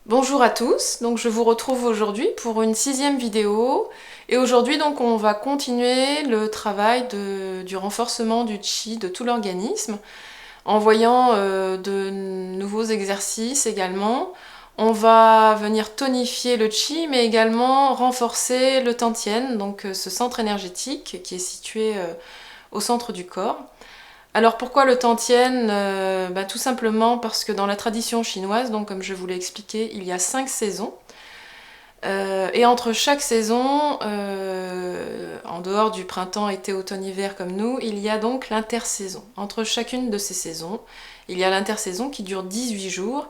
Bonjour à tous, donc je vous retrouve aujourd'hui pour une 6e vidéo et aujourd'hui donc on va continuer le travail du renforcement du chi de tout l'organisme en voyant de nouveaux exercices également. On va venir tonifier le chi mais également renforcer le tantien, donc ce centre énergétique qui est situé au centre du corps. Alors pourquoi le tantien? Tout simplement parce que dans la tradition chinoise, donc comme je vous l'ai expliqué, il y a 5 saisons. Et entre chaque saison, en dehors du printemps, été, automne, hiver comme nous, il y a donc l'intersaison. Entre chacune de ces saisons, il y a l'intersaison qui dure 18 jours.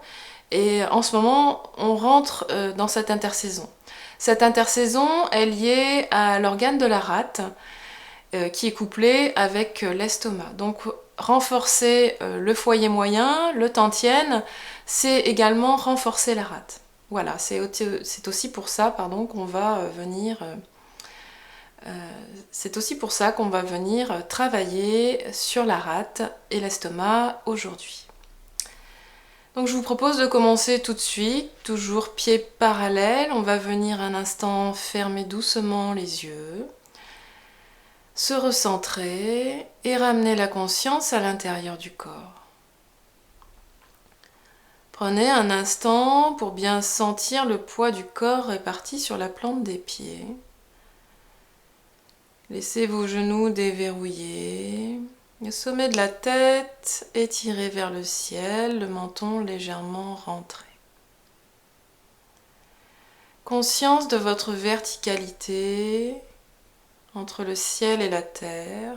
Et en ce moment, on rentre dans cette intersaison. Cette intersaison est liée à l'organe de la rate, qui est couplé avec l'estomac. Donc renforcer le foyer moyen, le tantien, c'est également renforcer la rate. Voilà, c'est aussi pour ça qu'on va venir travailler sur la rate et l'estomac aujourd'hui. Donc je vous propose de commencer tout de suite, toujours pieds parallèles. On va venir un instant fermer doucement les yeux, se recentrer et ramener la conscience à l'intérieur du corps. Prenez un instant pour bien sentir le poids du corps réparti sur la plante des pieds. Laissez vos genoux déverrouillés, le sommet de la tête étiré vers le ciel, le menton légèrement rentré. Conscience de votre verticalité entre le ciel et la terre,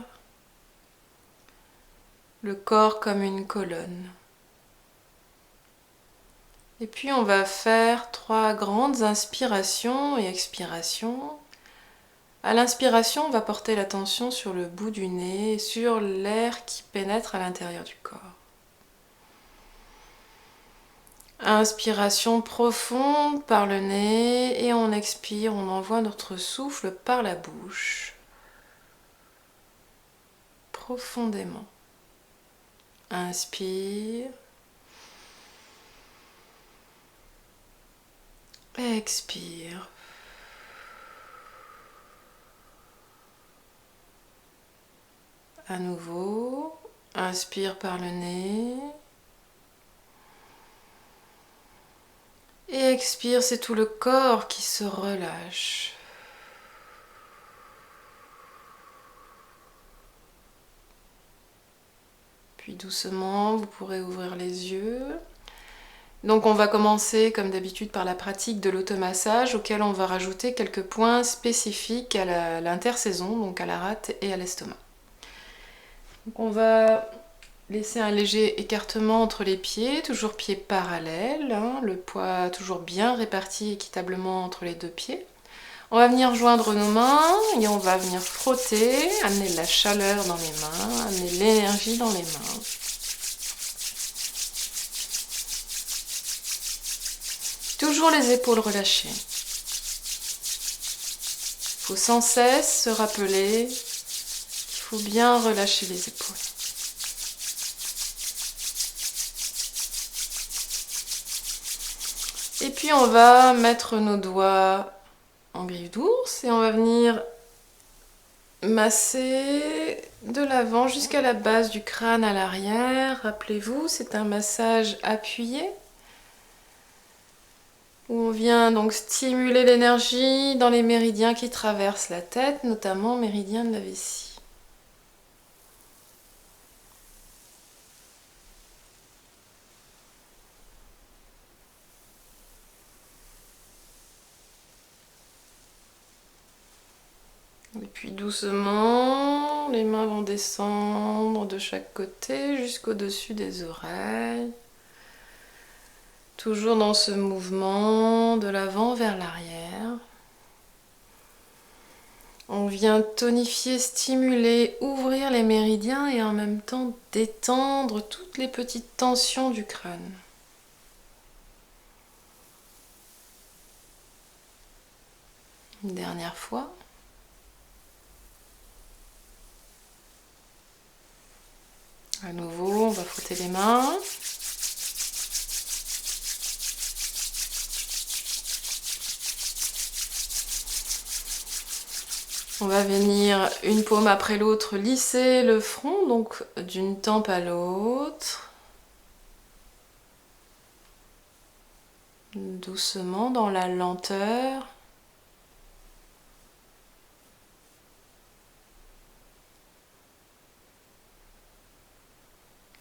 le corps comme une colonne. Et puis on va faire 3 grandes inspirations et expirations. À l'inspiration, on va porter l'attention sur le bout du nez, sur l'air qui pénètre à l'intérieur du corps. Inspiration profonde par le nez et on expire, on envoie notre souffle par la bouche. Profondément. Inspire. Expire. À nouveau, inspire par le nez. Et expire, c'est tout le corps qui se relâche. Puis doucement, vous pourrez ouvrir les yeux. Donc on va commencer comme d'habitude par la pratique de l'automassage auquel on va rajouter quelques points spécifiques à l'intersaison, donc à la rate et à l'estomac. Donc on va laisser un léger écartement entre les pieds, toujours pieds parallèles, le poids toujours bien réparti équitablement entre les deux pieds. On va venir joindre nos mains et on va venir frotter, amener de la chaleur dans les mains, amener de l'énergie dans les mains. Toujours les épaules relâchées. Il faut sans cesse se rappeler qu'il faut bien relâcher les épaules. Et puis on va mettre nos doigts en griffe d'ours et on va venir masser de l'avant jusqu'à la base du crâne à l'arrière. Rappelez-vous, c'est un massage appuyé où on vient donc stimuler l'énergie dans les méridiens qui traversent la tête, notamment méridien de la vessie. Et puis doucement, les mains vont descendre de chaque côté jusqu'au-dessus des oreilles. Toujours dans ce mouvement de l'avant vers l'arrière. On vient tonifier, stimuler, ouvrir les méridiens et en même temps détendre toutes les petites tensions du crâne. Une dernière fois. À nouveau, on va frotter les mains. On va venir une paume après l'autre lisser le front, donc d'une tempe à l'autre. Doucement, dans la lenteur.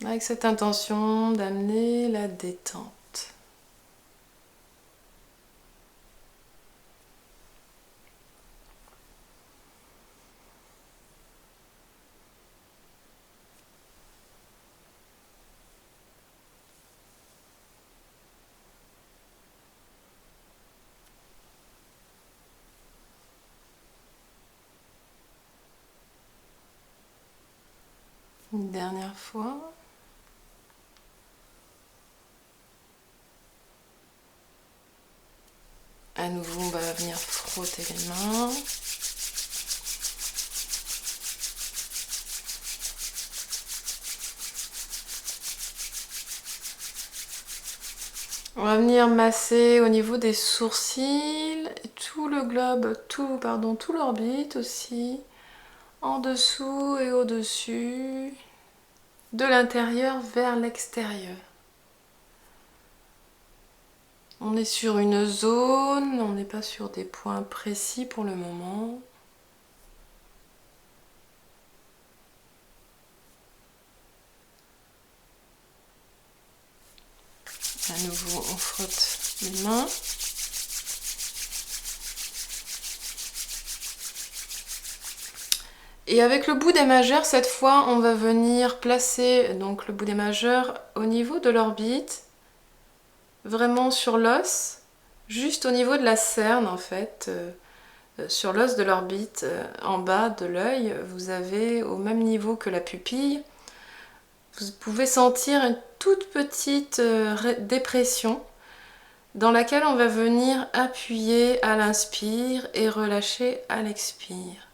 Avec cette intention d'amener la détente. Une dernière fois. À nouveau, on va venir frotter les mains. On va venir masser au niveau des sourcils, et tout le globe, tout l'orbite aussi, en dessous et au-dessus, de l'intérieur vers l'extérieur. On est sur une zone, on n'est pas sur des points précis pour le moment. À nouveau, on frotte les mains. Et avec le bout des majeurs, cette fois, on va venir placer donc le bout des majeurs au niveau de l'orbite, vraiment sur l'os, juste au niveau de la cerne en fait, sur l'os de l'orbite, en bas de l'œil, vous avez au même niveau que la pupille, vous pouvez sentir une toute petite dépression dans laquelle on va venir appuyer à l'inspire et relâcher à l'expire.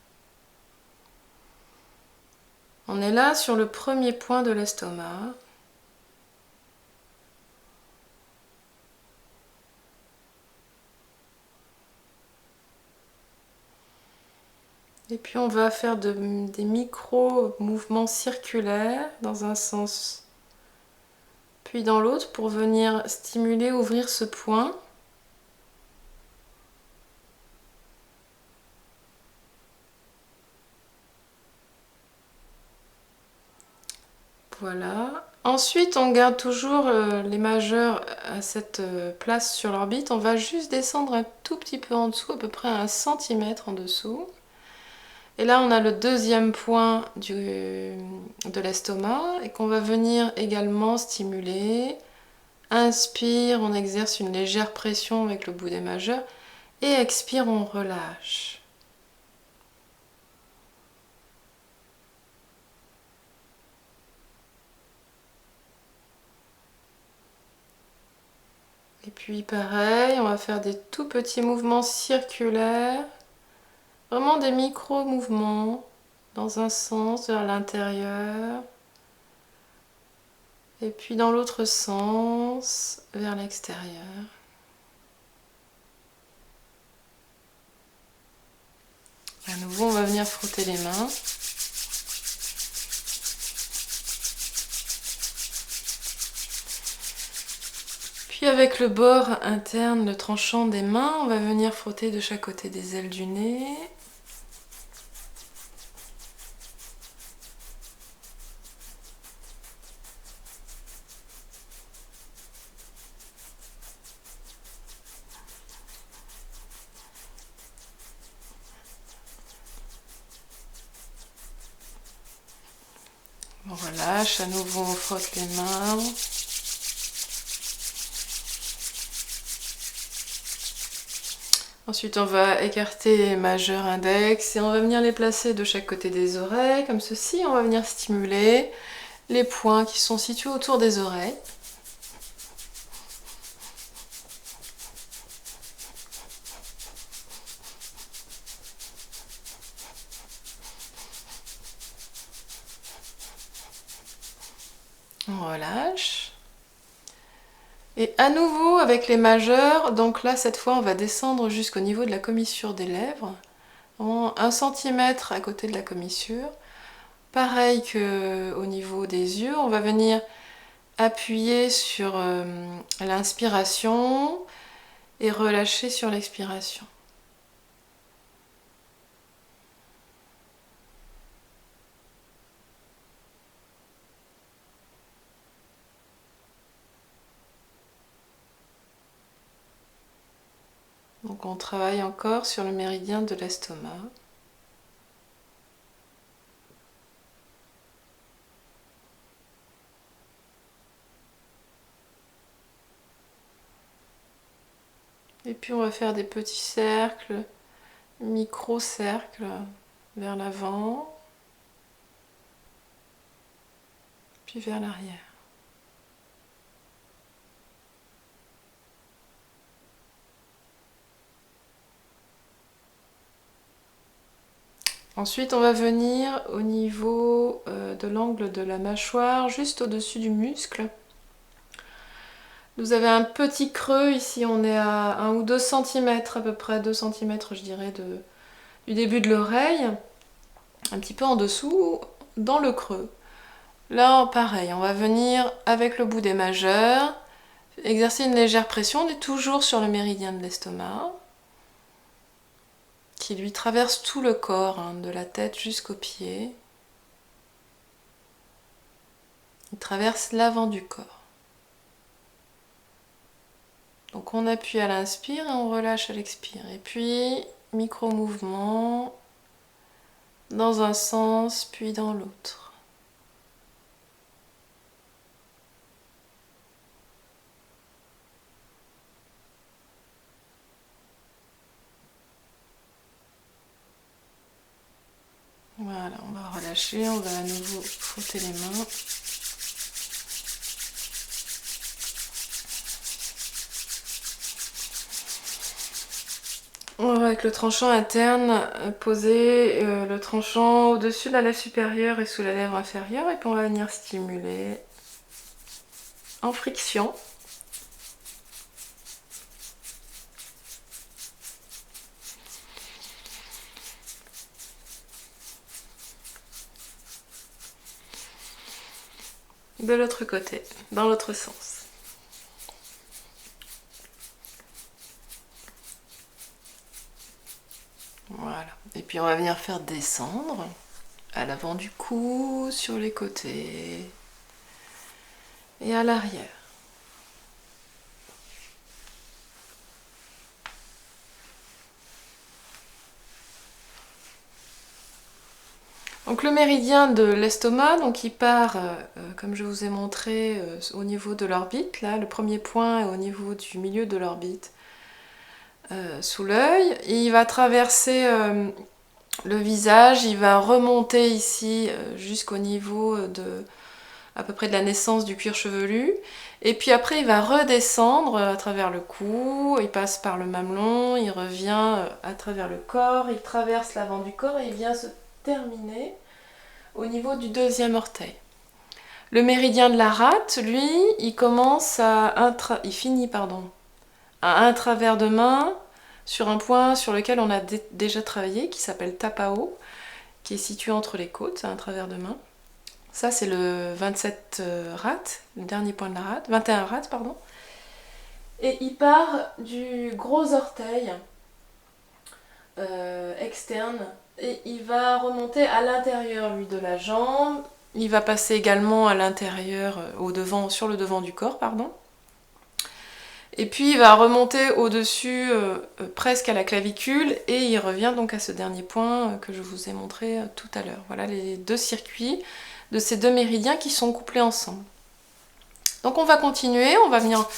On est là sur le premier point de l'estomac. Et puis on va faire des micro-mouvements circulaires dans un sens puis dans l'autre pour venir stimuler, ouvrir ce point. Voilà. Ensuite, on garde toujours les majeurs à cette place sur l'orbite. On va juste descendre un tout petit peu en dessous, à peu près 1 centimètre en dessous. Et là, on a le deuxième point de l'estomac et qu'on va venir également stimuler. Inspire, on exerce une légère pression avec le bout des majeurs. Et expire, on relâche. Et puis pareil, on va faire des tout petits mouvements circulaires. Vraiment des micro-mouvements dans un sens vers l'intérieur. Et puis dans l'autre sens, vers l'extérieur. À nouveau, on va venir frotter les mains. Puis avec le bord interne, le tranchant des mains, on va venir frotter de chaque côté des ailes du nez. On relâche, à nouveau on frotte les mains. Ensuite, on va écarter majeur, index et on va venir les placer de chaque côté des oreilles, comme ceci. On va venir stimuler les points qui sont situés autour des oreilles. On relâche. Et à nouveau avec les majeurs, donc là cette fois on va descendre jusqu'au niveau de la commissure des lèvres, vraiment 1 centimètre à côté de la commissure. Pareil qu'au niveau des yeux, on va venir appuyer sur l'inspiration et relâcher sur l'expiration. Donc on travaille encore sur le méridien de l'estomac. Et puis on va faire des petits cercles, micro-cercles vers l'avant, puis vers l'arrière. Ensuite, on va venir au niveau de l'angle de la mâchoire, juste au-dessus du muscle. Vous avez un petit creux ici, on est à 1 ou 2 cm, à peu près 2 cm je dirais, du début de l'oreille, un petit peu en dessous, dans le creux. Là, pareil, on va venir avec le bout des majeurs, exercer une légère pression, on est toujours sur le méridien de l'estomac, qui lui traverse tout le corps, hein, de la tête jusqu'aux pieds. Il traverse l'avant du corps. Donc on appuie à l'inspire et on relâche à l'expire. Et puis, micro-mouvement dans un sens, puis dans l'autre. Voilà, on va relâcher, on va à nouveau frotter les mains. On va avec le tranchant interne poser le tranchant au-dessus de la lèvre supérieure et sous la lèvre inférieure, et puis on va venir stimuler en friction. De l'autre côté, dans l'autre sens. Voilà. Et puis on va venir faire descendre à l'avant du cou, sur les côtés et à l'arrière. Donc le méridien de l'estomac, donc il part, comme je vous ai montré, au niveau de l'orbite. Là, le premier point est au niveau du milieu de l'orbite, sous l'œil. Il va traverser le visage, il va remonter ici jusqu'au niveau à peu près de la naissance du cuir chevelu. Et puis après, il va redescendre à travers le cou, il passe par le mamelon, il revient à travers le corps, il traverse l'avant du corps et il vient se terminer au niveau du deuxième orteil. Le méridien de la rate, lui, il finit à un travers de main sur un point sur lequel on a déjà travaillé, qui s'appelle Tapao, qui est situé entre les côtes, à un travers de main. Ça, c'est le 27 rate, le dernier point de la rate, 21 rate, pardon. Et il part du gros orteil externe et il va remonter à l'intérieur, lui, de la jambe. Il va passer également à l'intérieur, sur le devant du corps, pardon. Et puis il va remonter au-dessus, presque à la clavicule, et il revient donc à ce dernier point que je vous ai montré tout à l'heure. Voilà les deux circuits de ces deux méridiens qui sont couplés ensemble. Donc on va continuer, on va venir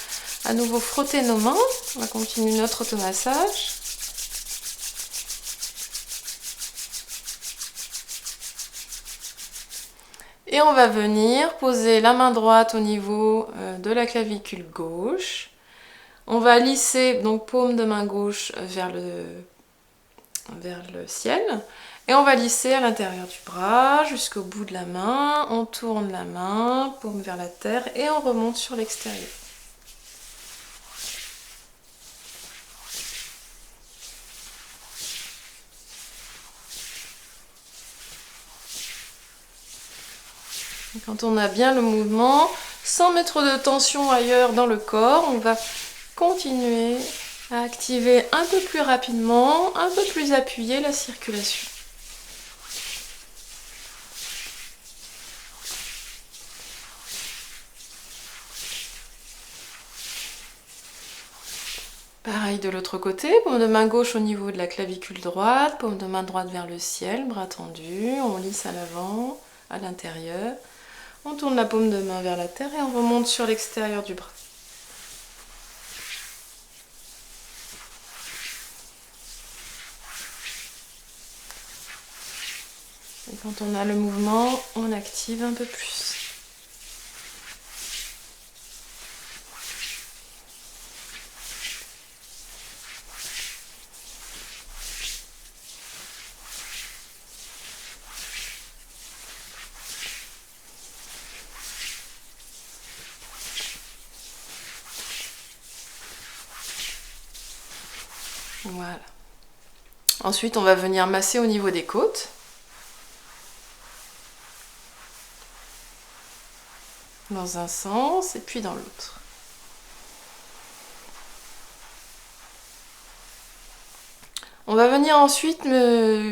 à nouveau frotter nos mains, on va continuer notre automassage. Et on va venir poser la main droite au niveau de la clavicule gauche. On va lisser, donc paume de main gauche vers le ciel. Et on va lisser à l'intérieur du bras jusqu'au bout de la main. On tourne la main, paume vers la terre et on remonte sur l'extérieur. Quand on a bien le mouvement, sans mettre de tension ailleurs dans le corps, on va continuer à activer un peu plus rapidement, un peu plus appuyé la circulation. Pareil de l'autre côté, paume de main gauche au niveau de la clavicule droite, paume de main droite vers le ciel, bras tendu, on lisse à l'avant, à l'intérieur. On tourne la paume de main vers la terre et on remonte sur l'extérieur du bras. Et quand on a le mouvement, on active un peu plus. Voilà. Ensuite, on va venir masser au niveau des côtes. Dans un sens et puis dans l'autre. On va venir ensuite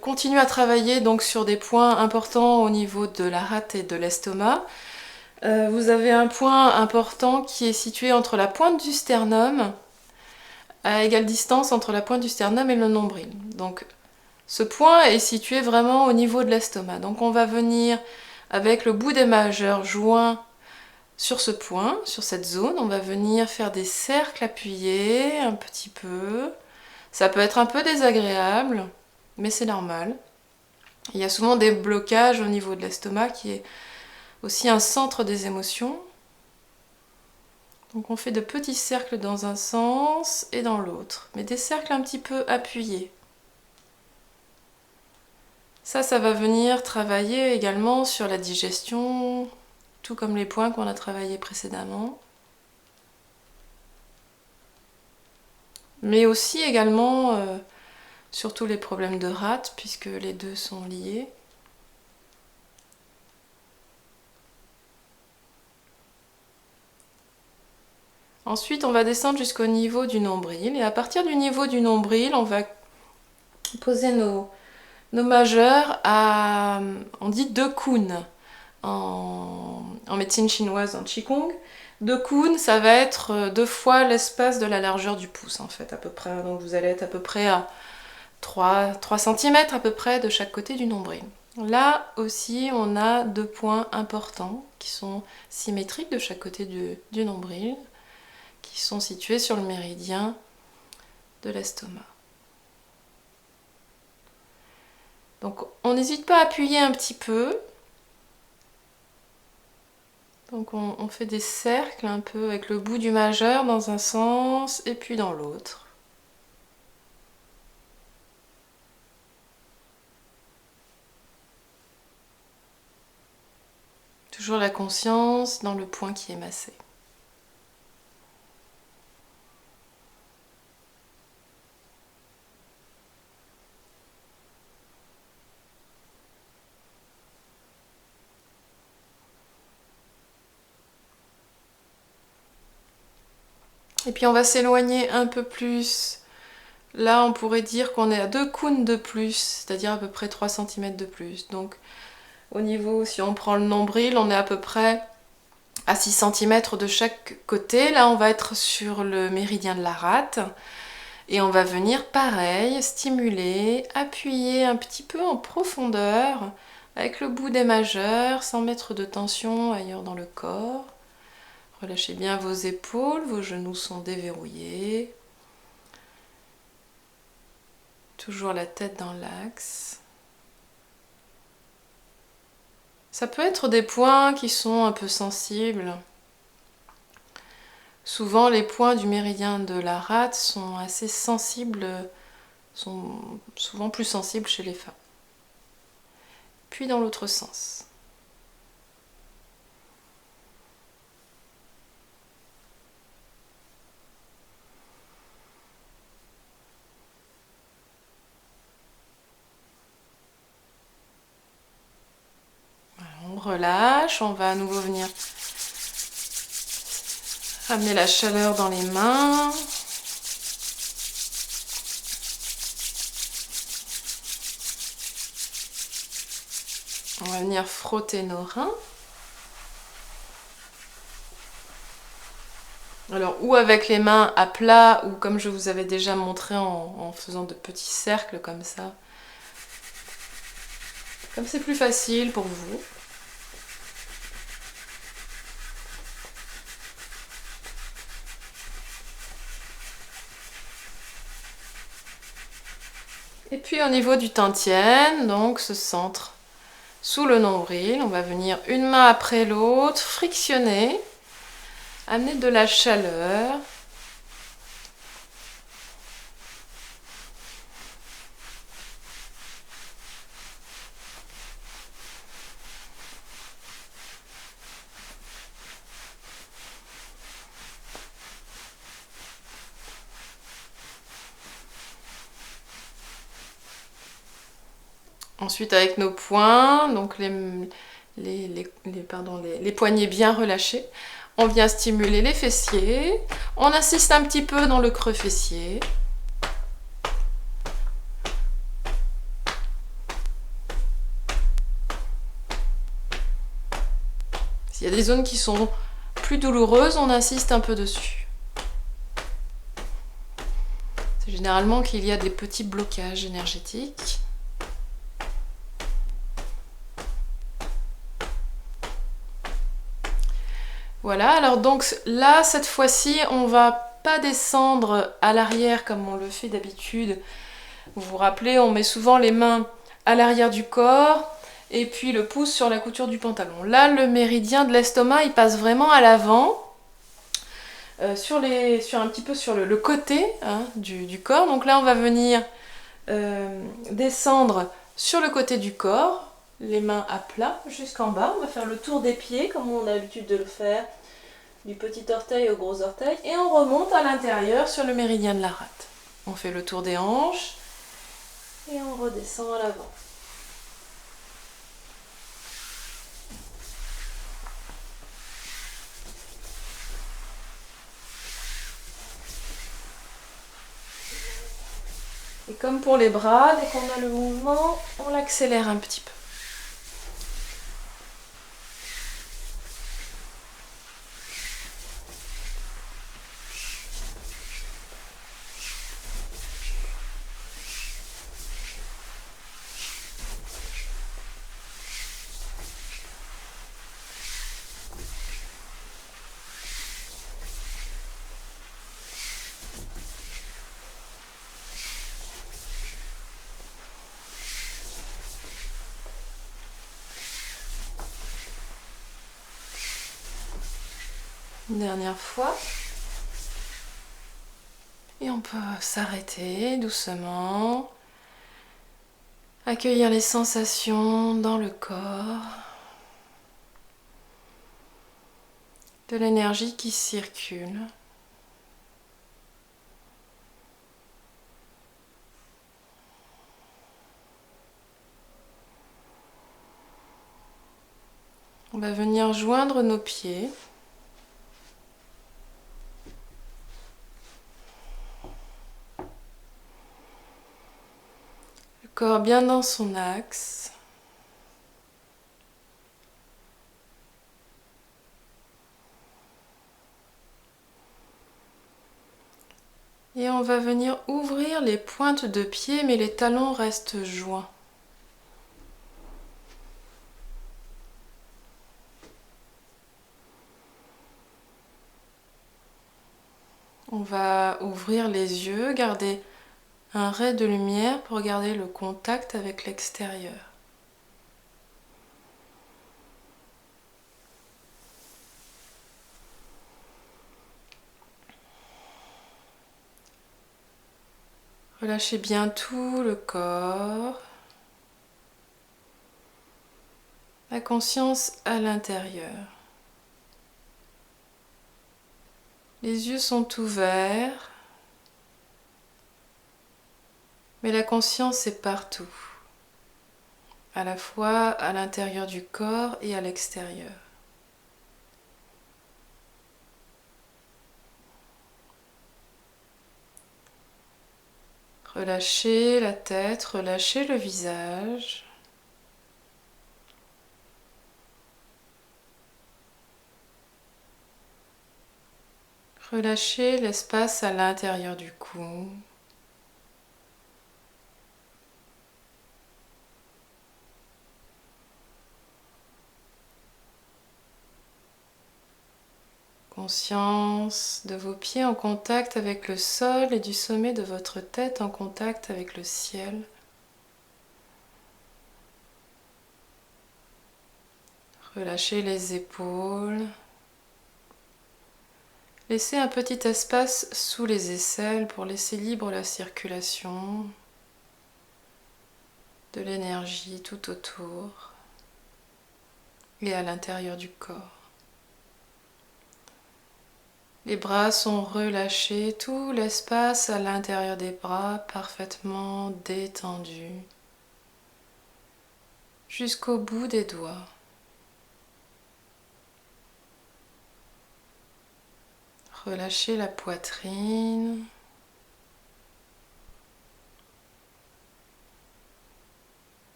continuer à travailler donc sur des points importants au niveau de la rate et de l'estomac. Vous avez un point important qui est situé entre la pointe du sternum, à égale distance entre la pointe du sternum et le nombril. Donc ce point est situé vraiment au niveau de l'estomac. Donc on va venir avec le bout des majeurs joints sur ce point, sur cette zone, on va venir faire des cercles appuyés un petit peu. Ça peut être un peu désagréable, mais c'est normal. Il y a souvent des blocages au niveau de l'estomac qui est aussi un centre des émotions. Donc on fait de petits cercles dans un sens et dans l'autre, mais des cercles un petit peu appuyés. Ça va venir travailler également sur la digestion, tout comme les points qu'on a travaillés précédemment. Mais aussi également sur tous les problèmes de rate, puisque les deux sont liés. Ensuite, on va descendre jusqu'au niveau du nombril. Et à partir du niveau du nombril, on va poser nos majeurs à, on dit 2 kun en médecine chinoise, en Qigong. 2 kun, ça va être 2 fois l'espace de la largeur du pouce, en fait, à peu près. Donc vous allez être à peu près à 3 cm à peu près de chaque côté du nombril. Là aussi, on a 2 points importants qui sont symétriques de chaque côté du nombril, qui sont situés sur le méridien de l'estomac. Donc on n'hésite pas à appuyer un petit peu. Donc on fait des cercles un peu avec le bout du majeur dans un sens et puis dans l'autre. Toujours la conscience dans le point qui est massé. Et puis on va s'éloigner un peu plus. Là, on pourrait dire qu'on est à 2 kun de plus, c'est-à-dire à peu près 3 cm de plus. Donc au niveau, si on prend le nombril, on est à peu près à 6 cm de chaque côté. Là, on va être sur le méridien de la rate. Et on va venir, pareil, stimuler, appuyer un petit peu en profondeur avec le bout des majeurs, sans mettre de tension ailleurs dans le corps. Relâchez bien vos épaules, vos genoux sont déverrouillés. Toujours la tête dans l'axe. Ça peut être des points qui sont un peu sensibles. Souvent, les points du méridien de la rate sont assez sensibles, sont souvent plus sensibles chez les femmes. Puis dans l'autre sens. relâche. On va à nouveau venir amener la chaleur dans les mains. On va venir frotter nos reins. Alors, ou avec les mains à plat, ou comme je vous avais déjà montré en faisant de petits cercles comme ça. Comme c'est plus facile pour vous. Et puis au niveau du tantien, donc ce centre sous le nombril, on va venir une main après l'autre, frictionner, amener de la chaleur. Ensuite avec nos poings, donc les poignets bien relâchés, on vient stimuler les fessiers. On insiste un petit peu dans le creux fessier. S'il y a des zones qui sont plus douloureuses, on insiste un peu dessus. C'est généralement qu'il y a des petits blocages énergétiques. Voilà, alors donc là, cette fois-ci, on va pas descendre à l'arrière comme on le fait d'habitude. Vous vous rappelez, on met souvent les mains à l'arrière du corps et puis le pouce sur la couture du pantalon. Là, le méridien de l'estomac, il passe vraiment à l'avant, sur un petit peu sur le côté du corps. Donc là, on va venir descendre sur le côté du corps, les mains à plat jusqu'en bas. On va faire le tour des pieds comme on a l'habitude de le faire, du petit orteil au gros orteil, et on remonte à l'intérieur sur le méridien de la rate. On fait le tour des hanches et on redescend à l'avant. Et comme pour les bras, dès qu'on a le mouvement, on l'accélère un petit peu. Une dernière fois. Et on peut s'arrêter doucement, accueillir les sensations dans le corps, de l'énergie qui circule. On va venir joindre nos pieds. Le corps bien dans son axe. Et on va venir ouvrir les pointes de pied, mais les talons restent joints. On va ouvrir les yeux, garder un ray de lumière pour garder le contact avec l'extérieur. Relâchez bien tout le corps. La conscience à l'intérieur. Les yeux sont ouverts, mais la conscience est partout. à la fois à l'intérieur du corps et à l'extérieur. Relâchez la tête, relâchez le visage. Relâchez l'espace à l'intérieur du cou. Conscience de vos pieds en contact avec le sol et du sommet de votre tête en contact avec le ciel. Relâchez les épaules. Laissez un petit espace sous les aisselles pour laisser libre la circulation de l'énergie tout autour et à l'intérieur du corps. Les bras sont relâchés, tout l'espace à l'intérieur des bras parfaitement détendu jusqu'au bout des doigts. Relâchez la poitrine.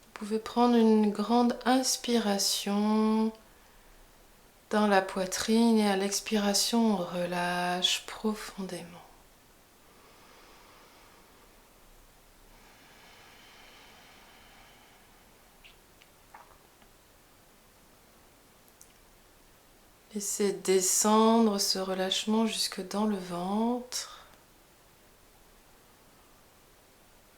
Vous pouvez prendre une grande inspiration dans la poitrine et à l'expiration, on relâche profondément. Laissez descendre ce relâchement jusque dans le ventre.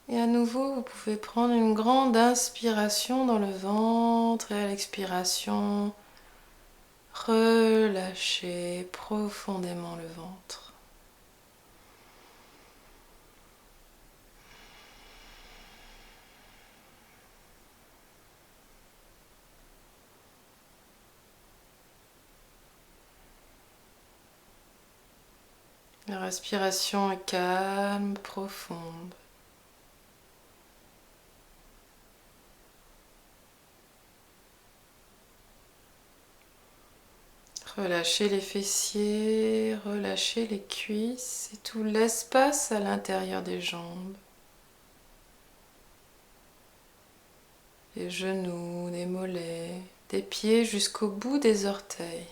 Et à nouveau, vous pouvez prendre une grande inspiration dans le ventre et à l'expiration, relâchez profondément le ventre. La respiration est calme, profonde. Relâchez les fessiers, relâchez les cuisses et tout l'espace à l'intérieur des jambes. Les genoux, les mollets, des pieds jusqu'au bout des orteils.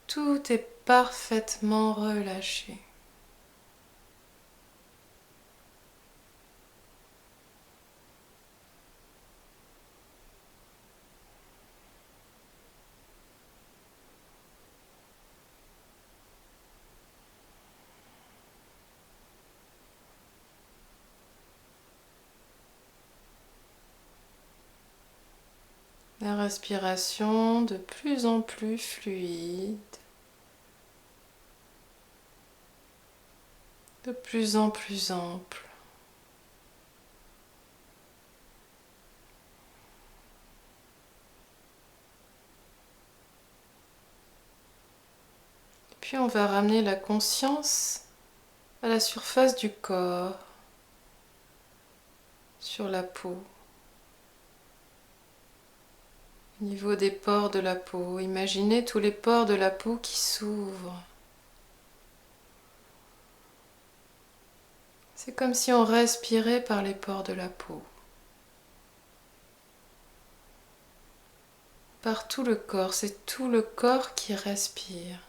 Tout est parfaitement relâché. La respiration de plus en plus fluide, de plus en plus ample. Puis on va ramener la conscience à la surface du corps, sur la peau. Au niveau des pores de la peau, imaginez tous les pores de la peau qui s'ouvrent. C'est comme si on respirait par les pores de la peau. Par tout le corps, c'est tout le corps qui respire.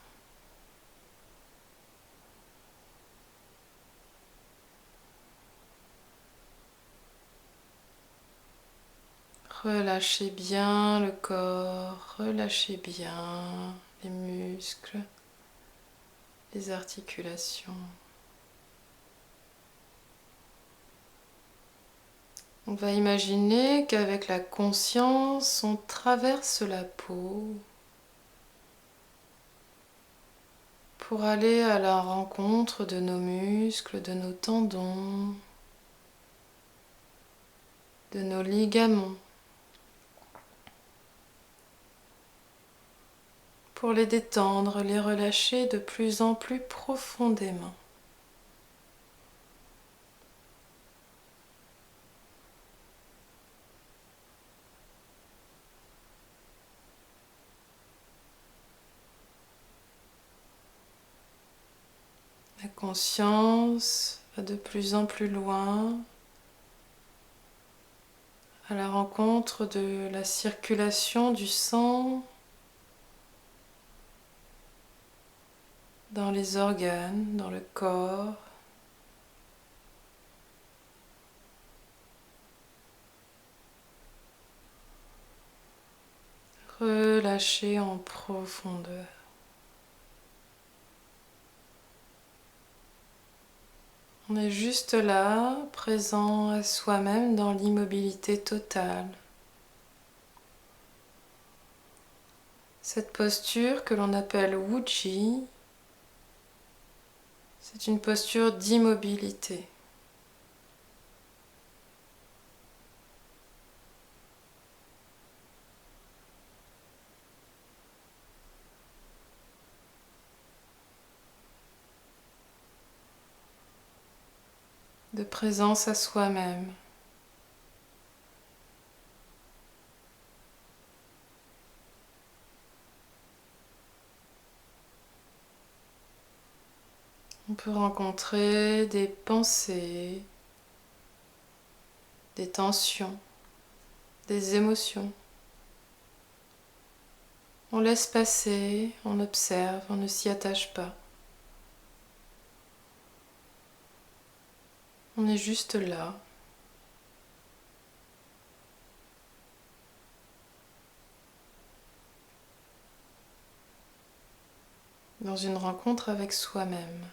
Relâchez bien le corps, relâchez bien les muscles, les articulations. On va imaginer qu'avec la conscience, on traverse la peau pour aller à la rencontre de nos muscles, de nos tendons, de nos ligaments, pour les détendre, les relâcher de plus en plus profondément. La conscience va de plus en plus loin à la rencontre de la circulation du sang dans les organes, dans le corps. Relâchez en profondeur. On est juste là, présent à soi-même dans l'immobilité totale. Cette posture que l'on appelle Wuji, c'est une posture d'immobilité. De présence à soi-même. On peut rencontrer des pensées, des tensions, des émotions. On laisse passer, on observe, on ne s'y attache pas. On est juste là. Dans une rencontre avec soi-même.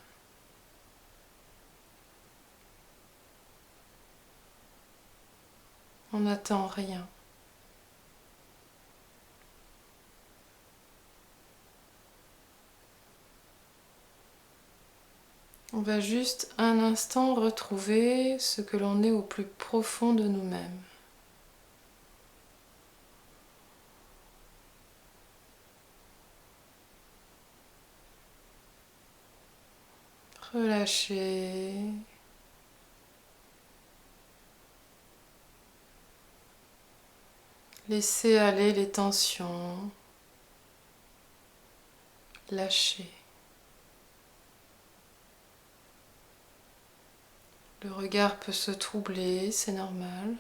On n'attend rien. On va juste un instant retrouver ce que l'on est au plus profond de nous-mêmes. Relâchez. Laissez aller les tensions. Lâchez. Le regard peut se troubler, c'est normal.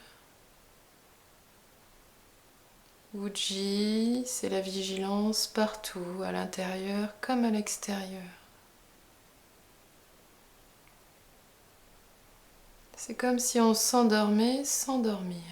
Wuji, c'est la vigilance partout, à l'intérieur comme à l'extérieur. C'est comme si on s'endormait sans dormir.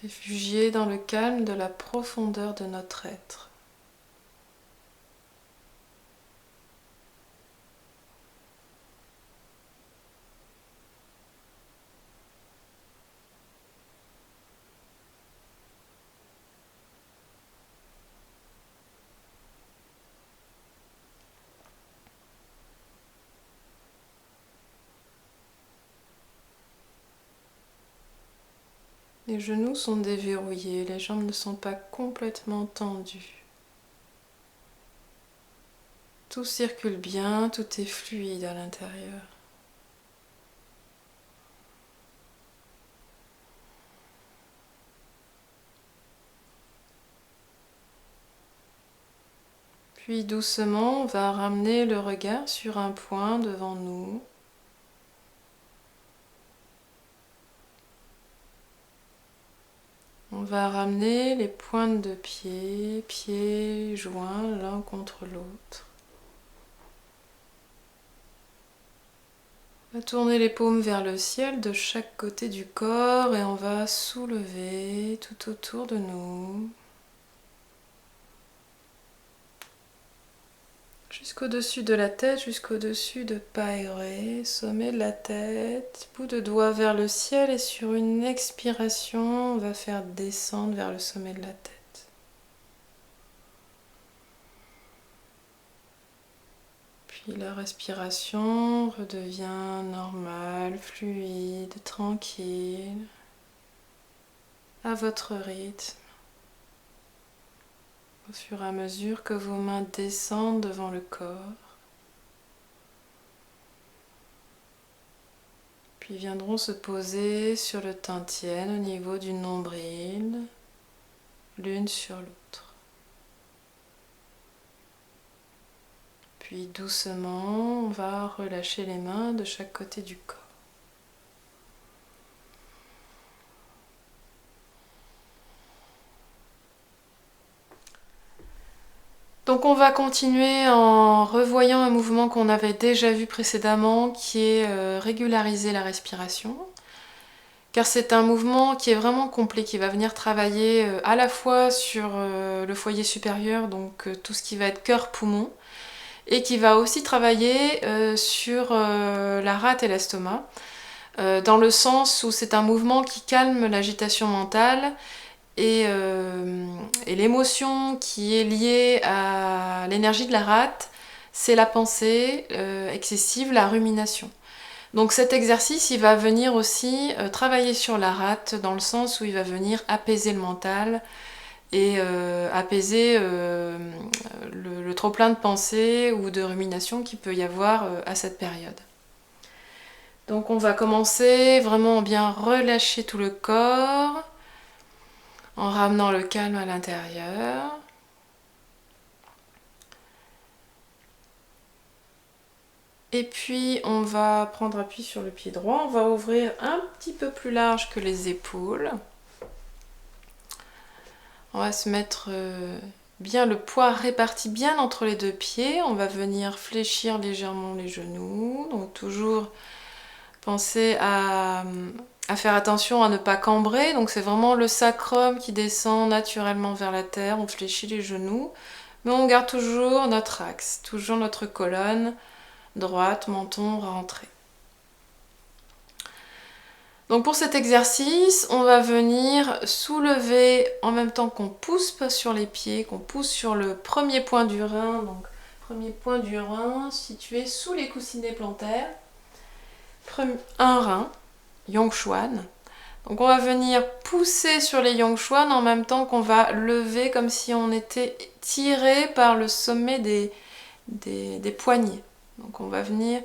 Réfugié dans le calme de la profondeur de notre être. Les genoux sont déverrouillés, les jambes ne sont pas complètement tendues. Tout circule bien, tout est fluide à l'intérieur. Puis doucement, on va ramener le regard sur un point devant nous. On va ramener les pointes de pied, pieds joints l'un contre l'autre. On va tourner les paumes vers le ciel de chaque côté du corps et on va soulever tout autour de nous. Jusqu'au-dessus de la tête, jusqu'au-dessus de Paeré, sommet de la tête, bout de doigt vers le ciel et sur une expiration, on va faire descendre vers le sommet de la tête. Puis la respiration redevient normale, fluide, tranquille, à votre rythme. au fur et à mesure que vos mains descendent devant le corps. Puis viendront se poser sur le tantien au niveau du nombril, l'une sur l'autre. Puis doucement, on va relâcher les mains de chaque côté du corps. Donc on va continuer en revoyant un mouvement qu'on avait déjà vu précédemment qui est régulariser la respiration. Car c'est un mouvement qui est vraiment complet, qui va venir travailler à la fois sur le foyer supérieur, donc tout ce qui va être cœur-poumon, et qui va aussi travailler sur la rate et l'estomac, dans le sens où c'est un mouvement qui calme l'agitation mentale et l'émotion qui est liée à l'énergie de la rate, c'est la pensée excessive, la rumination. Donc cet exercice, il va venir aussi travailler sur la rate, dans le sens où il va venir apaiser le mental et apaiser le trop-plein de pensées ou de rumination qu'il peut y avoir à cette période. Donc on va commencer vraiment à bien relâcher tout le corps, en ramenant le calme à l'intérieur. Et puis on va prendre appui sur le pied droit, on va ouvrir un petit peu plus large que les épaules. On va se mettre bien le poids réparti bien entre les deux pieds. On va venir fléchir légèrement les genoux. Donc toujours penser à faire attention à ne pas cambrer. Donc c'est vraiment le sacrum qui descend naturellement vers la terre. On fléchit les genoux, mais on garde toujours notre axe, toujours notre colonne droite, menton rentré. Donc pour cet exercice, on va venir soulever en même temps qu'on pousse sur les pieds, qu'on pousse sur le premier point du rein, donc premier point du rein situé sous les coussinets plantaires. Un rein, Yongchuan. Donc on va venir pousser sur les Yongchuan en même temps qu'on va lever comme si on était tiré par le sommet des poignets. Donc on va venir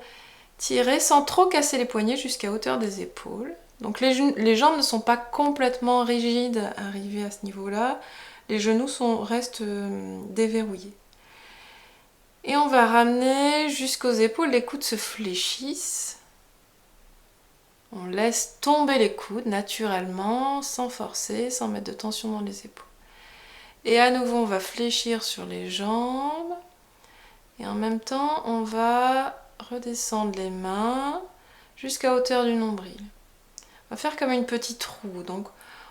tirer sans trop casser les poignets jusqu'à hauteur des épaules. Donc les jambes ne sont pas complètement rigides arrivées à ce niveau-là. Les genoux restent déverrouillés. Et on va ramener jusqu'aux épaules, les coudes se fléchissent. On laisse tomber les coudes naturellement, sans forcer, sans mettre de tension dans les épaules. Et à nouveau, on va fléchir sur les jambes. Et en même temps, on va redescendre les mains jusqu'à hauteur du nombril. On va faire comme une petite roue. Donc,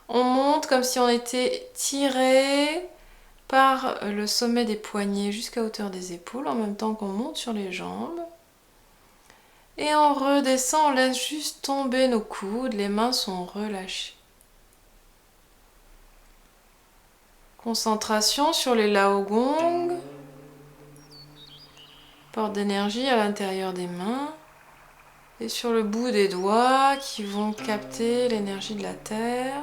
on monte comme si on était tiré par le sommet des poignets jusqu'à hauteur des épaules, en même temps qu'on monte sur les jambes. Et on redescend, on laisse juste tomber nos coudes, les mains sont relâchées. Concentration sur les Laogong, porte d'énergie à l'intérieur des mains. Et sur le bout des doigts qui vont capter l'énergie de la terre.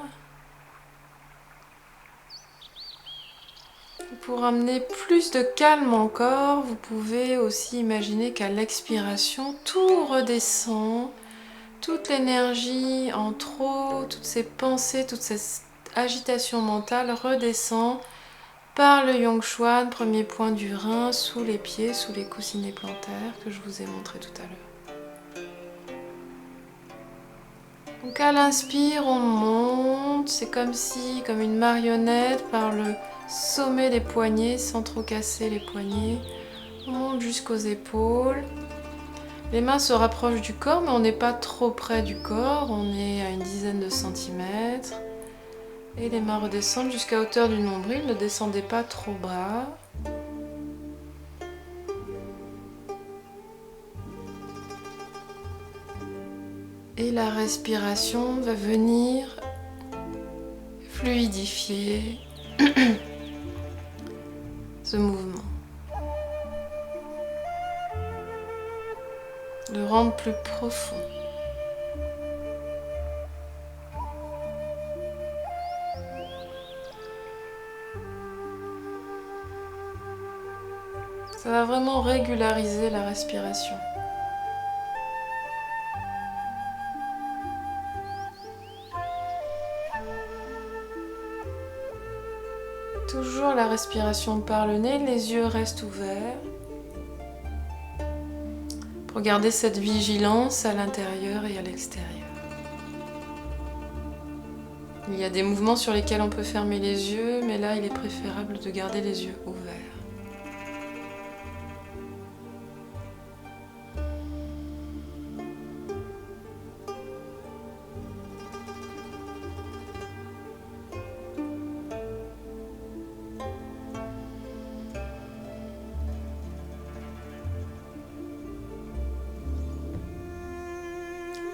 Pour amener plus de calme encore, vous pouvez aussi imaginer qu'à l'expiration, tout redescend. Toute l'énergie en trop, toutes ces pensées, toute cette agitation mentale redescend par le Yongchuan, premier point du rein, sous les pieds, sous les coussinets plantaires que je vous ai montré tout à l'heure. Donc à l'inspire, on monte, c'est comme une marionnette par le sommet des poignets, sans trop casser les poignets. On monte jusqu'aux épaules. Les mains se rapprochent du corps, mais on n'est pas trop près du corps, on est à une dizaine de centimètres. Et les mains redescendent jusqu'à hauteur du nombril, ne descendez pas trop bas. Et la respiration va venir fluidifier ce mouvement. Le rendre plus profond. Ça va vraiment régulariser la respiration. Toujours la respiration par le nez, les yeux restent ouverts. Pour garder cette vigilance à l'intérieur et à l'extérieur. Il y a des mouvements sur lesquels on peut fermer les yeux, mais là il est préférable de garder les yeux ouverts.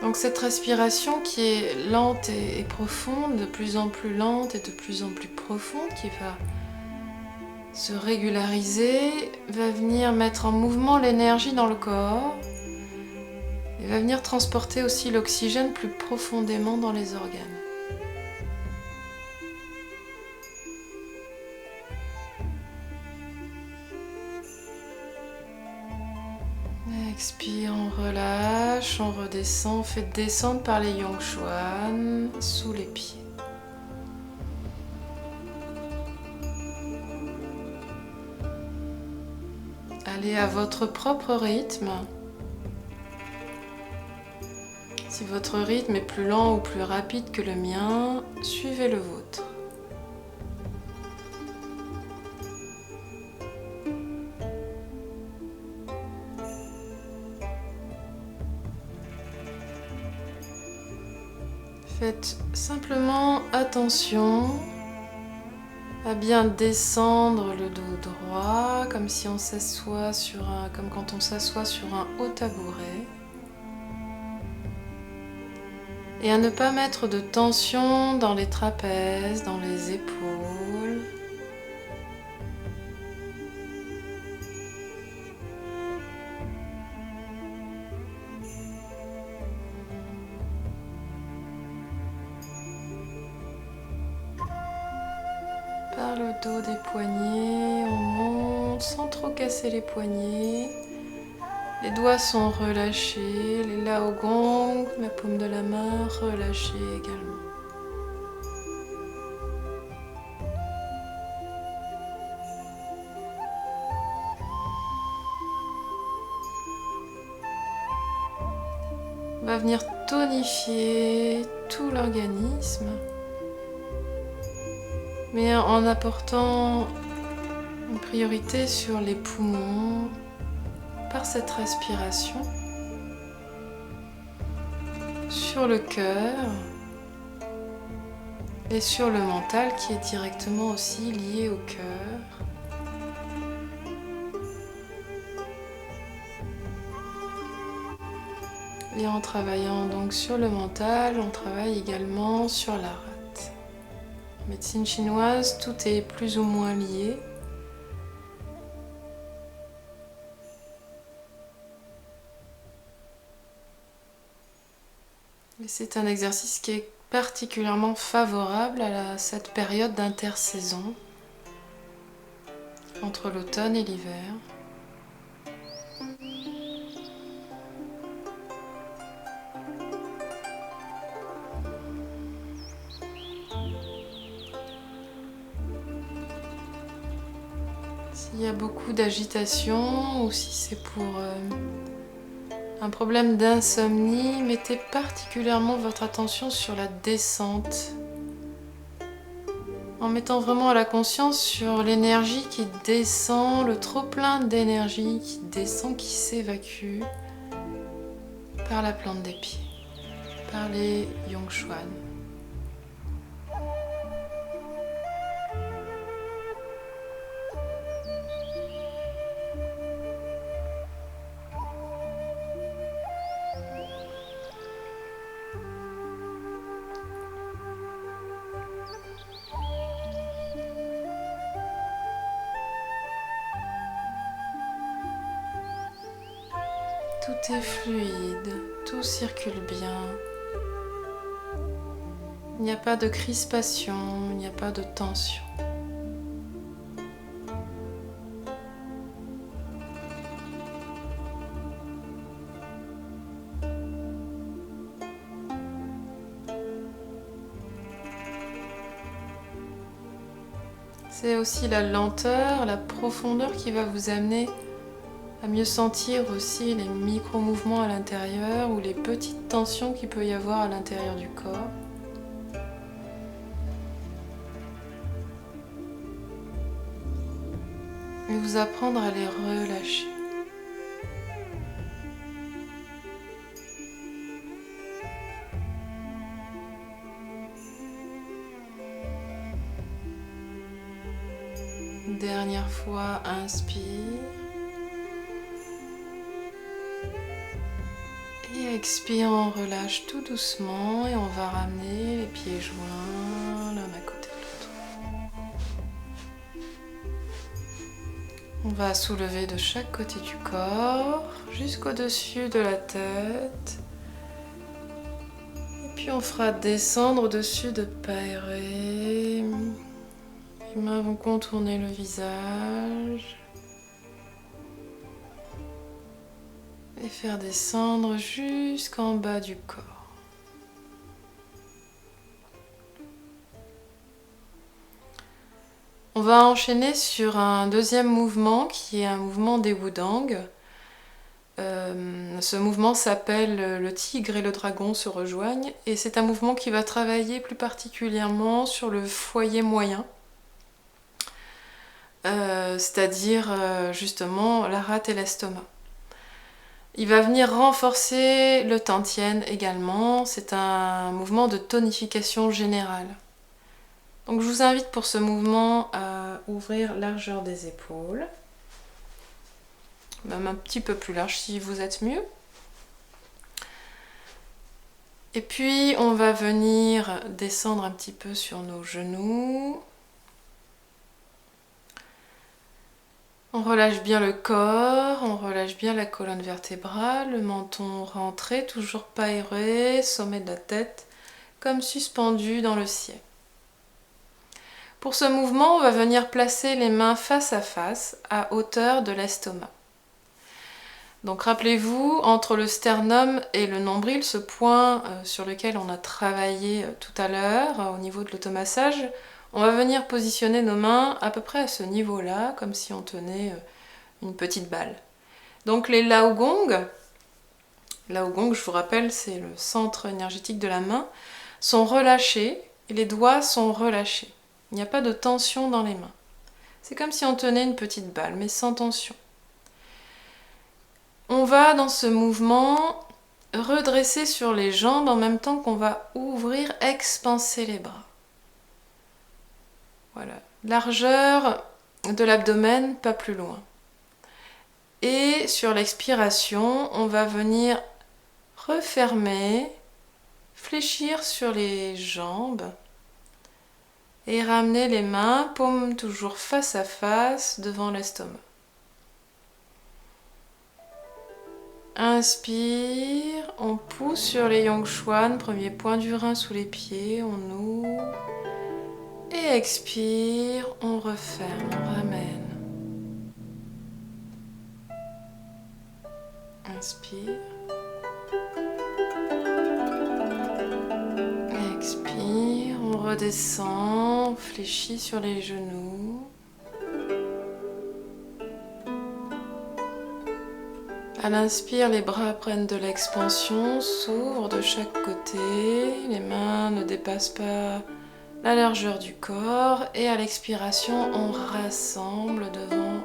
Donc cette respiration qui est lente et profonde, de plus en plus lente et de plus en plus profonde, qui va se régulariser, va venir mettre en mouvement l'énergie dans le corps et va venir transporter aussi l'oxygène plus profondément dans les organes. Expire, on relâche, on redescend, on fait descendre par les Yongchuan sous les pieds. Allez à votre propre rythme. Si votre rythme est plus lent ou plus rapide que le mien, suivez le vôtre. Faites simplement attention à bien descendre le dos droit, comme si on s'assoit comme quand on s'assoit sur un haut tabouret. Et à ne pas mettre de tension dans les trapèzes, dans les épaules. Par le dos des poignets, on monte sans trop casser les poignets. Les doigts sont relâchés, les laogong, la paume de la main relâchée également. On va venir tonifier tout l'organisme, mais en apportant une priorité sur les poumons par cette respiration, sur le cœur et sur le mental qui est directement aussi lié au cœur. Et en travaillant donc sur le mental, on travaille également sur la rate. En médecine chinoise, tout est plus ou moins lié. Et c'est un exercice qui est particulièrement favorable à cette période d'intersaison entre l'automne et l'hiver. S'il y a beaucoup d'agitation ou si c'est pour un problème d'insomnie, mettez particulièrement votre attention sur la descente. En mettant vraiment la conscience sur l'énergie qui descend, le trop-plein d'énergie qui descend, qui s'évacue par la plante des pieds, par les Yongchuan. Tout est fluide, tout circule bien. Il n'y a pas de crispation, il n'y a pas de tension. C'est aussi la lenteur, la profondeur qui va vous amener à mieux sentir aussi les micro-mouvements à l'intérieur ou les petites tensions qu'il peut y avoir à l'intérieur du corps. Et vous apprendre à les relâcher. Dernière fois, inspire. Et expire, on relâche tout doucement et on va ramener les pieds joints l'un à côté de l'autre. On va soulever de chaque côté du corps jusqu'au-dessus de la tête. Et puis on fera descendre au-dessus de pas errer. Les mains vont contourner le visage. Et faire descendre jusqu'en bas du corps. On va enchaîner sur un deuxième mouvement qui est un mouvement des Wudang. Ce mouvement s'appelle le tigre et le dragon se rejoignent et c'est un mouvement qui va travailler plus particulièrement sur le foyer moyen. C'est-à-dire justement la rate et l'estomac. Il va venir renforcer le Tantien également, c'est un mouvement de tonification générale. Donc je vous invite pour ce mouvement à ouvrir largeur des épaules, même un petit peu plus large si vous êtes mieux. Et puis on va venir descendre un petit peu sur nos genoux. On relâche bien le corps, on relâche bien la colonne vertébrale, le menton rentré, toujours pas erré, sommet de la tête, comme suspendu dans le ciel. Pour ce mouvement, on va venir placer les mains face à face, à hauteur de l'estomac. Donc rappelez-vous, entre le sternum et le nombril, ce point sur lequel on a travaillé tout à l'heure, au niveau de l'automassage, on va venir positionner nos mains à peu près à ce niveau-là, comme si on tenait une petite balle. Donc les Laogong, je vous rappelle, c'est le centre énergétique de la main, sont relâchés et les doigts sont relâchés. Il n'y a pas de tension dans les mains. C'est comme si on tenait une petite balle, mais sans tension. On va dans ce mouvement redresser sur les jambes en même temps qu'on va ouvrir, expanser les bras. Voilà, largeur de l'abdomen, pas plus loin. Et sur l'expiration, on va venir refermer, fléchir sur les jambes et ramener les mains, paumes toujours face à face devant l'estomac. Inspire, on pousse sur les Yongchuan, premier point du rein sous les pieds, on ouvre. Et expire, on referme, on ramène. Inspire. Expire, on redescend, on fléchit sur les genoux. À l'inspire, les bras prennent de l'expansion, s'ouvrent de chaque côté, les mains ne dépassent pas la largeur du corps et à l'expiration, on rassemble devant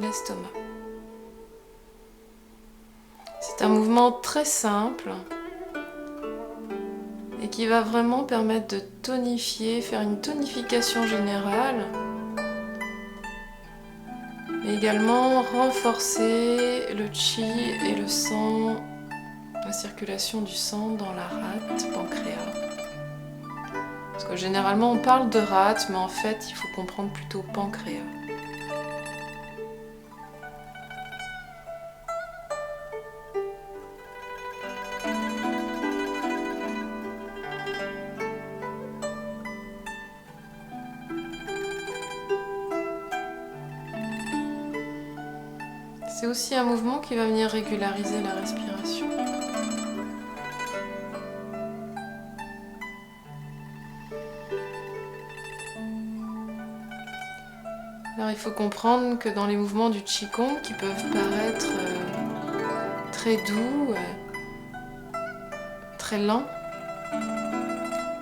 l'estomac. C'est un mouvement très simple et qui va vraiment permettre de tonifier, faire une tonification générale, mais également renforcer le chi et le sang, la circulation du sang dans la rate, pancréas. Parce que généralement on parle de rate, mais en fait il faut comprendre plutôt pancréas. C'est aussi un mouvement qui va venir régulariser la respiration. Alors il faut comprendre que dans les mouvements du Qigong, qui peuvent paraître très doux, très lents,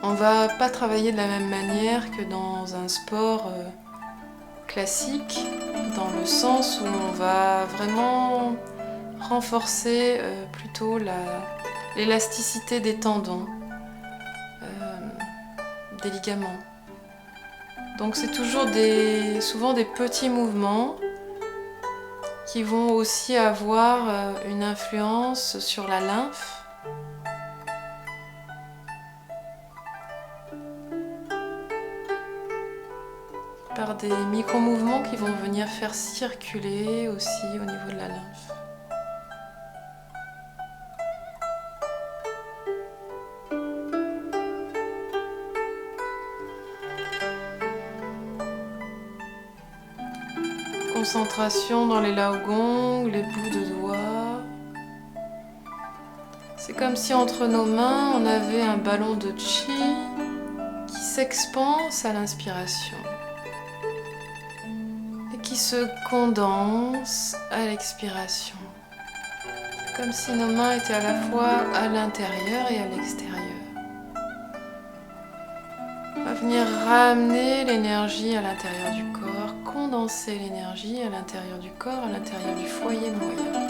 on va pas travailler de la même manière que dans un sport classique, dans le sens où on va vraiment renforcer plutôt l'élasticité des tendons, des ligaments. Donc c'est toujours souvent des petits mouvements qui vont aussi avoir une influence sur la lymphe. Par des micro-mouvements qui vont venir faire circuler aussi au niveau de la lymphe. Concentration dans les laogong, les bouts de doigts. C'est comme si entre nos mains on avait un ballon de chi qui s'expanse à l'inspiration et qui se condense à l'expiration. Comme si nos mains étaient à la fois à l'intérieur et à l'extérieur. On va venir ramener l'énergie à l'intérieur du corps, condenser l'énergie à l'intérieur du corps, à l'intérieur du foyer moyen.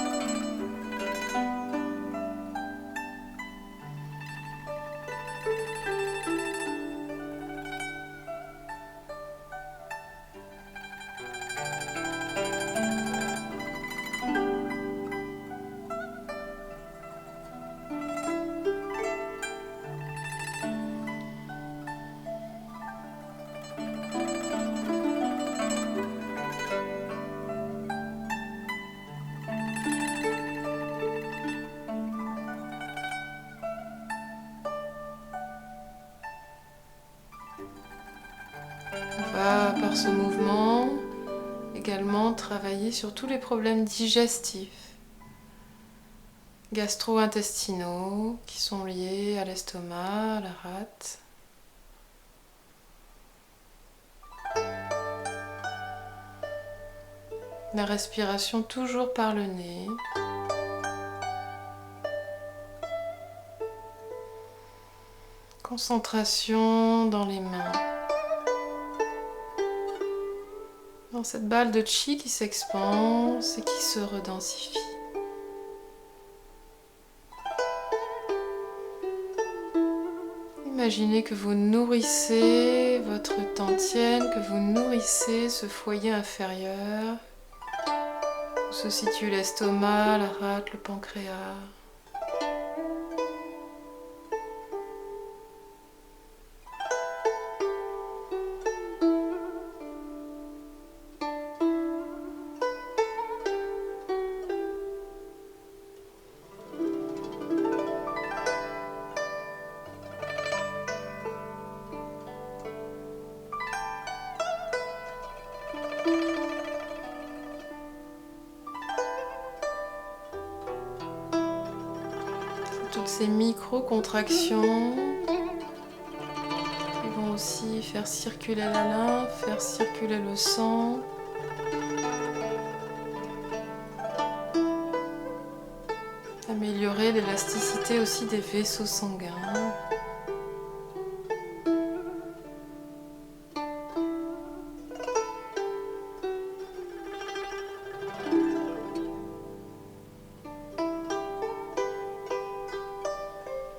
On va, par ce mouvement, également travailler sur tous les problèmes digestifs, gastro-intestinaux, qui sont liés à l'estomac, à la rate. La respiration toujours par le nez. Concentration dans les mains. Dans cette balle de chi qui s'expanse et qui se redensifie. Imaginez que vous nourrissez votre dantienne, que vous nourrissez ce foyer inférieur où se situe l'estomac, la rate, le pancréas. Toutes ces micro-contractions qui vont aussi faire circuler la lymphe, faire circuler le sang. Améliorer l'élasticité aussi des vaisseaux sanguins.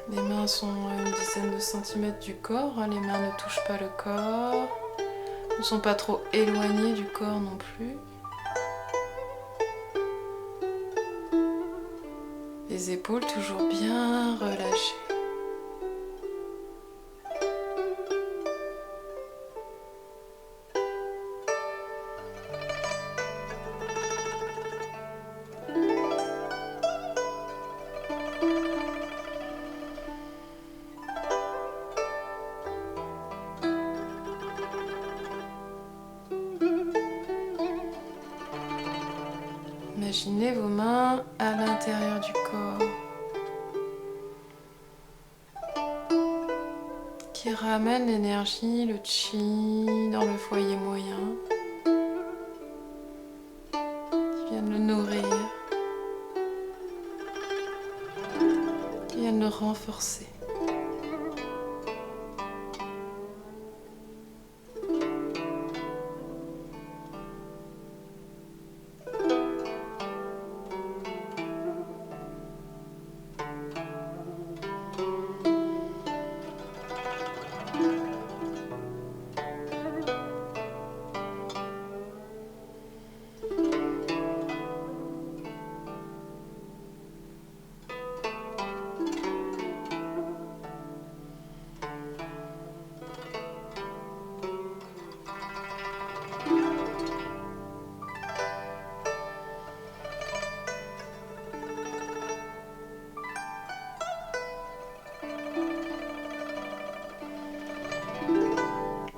Les mains sont à une dizaine de centimètres du corps, les mains ne touchent pas le corps, ne sont pas trop éloignées du corps non plus. Les épaules toujours bien relâchées. Imaginez vos mains à l'intérieur du corps qui ramènent l'énergie, le chi dans le foyer moyen. renforcer.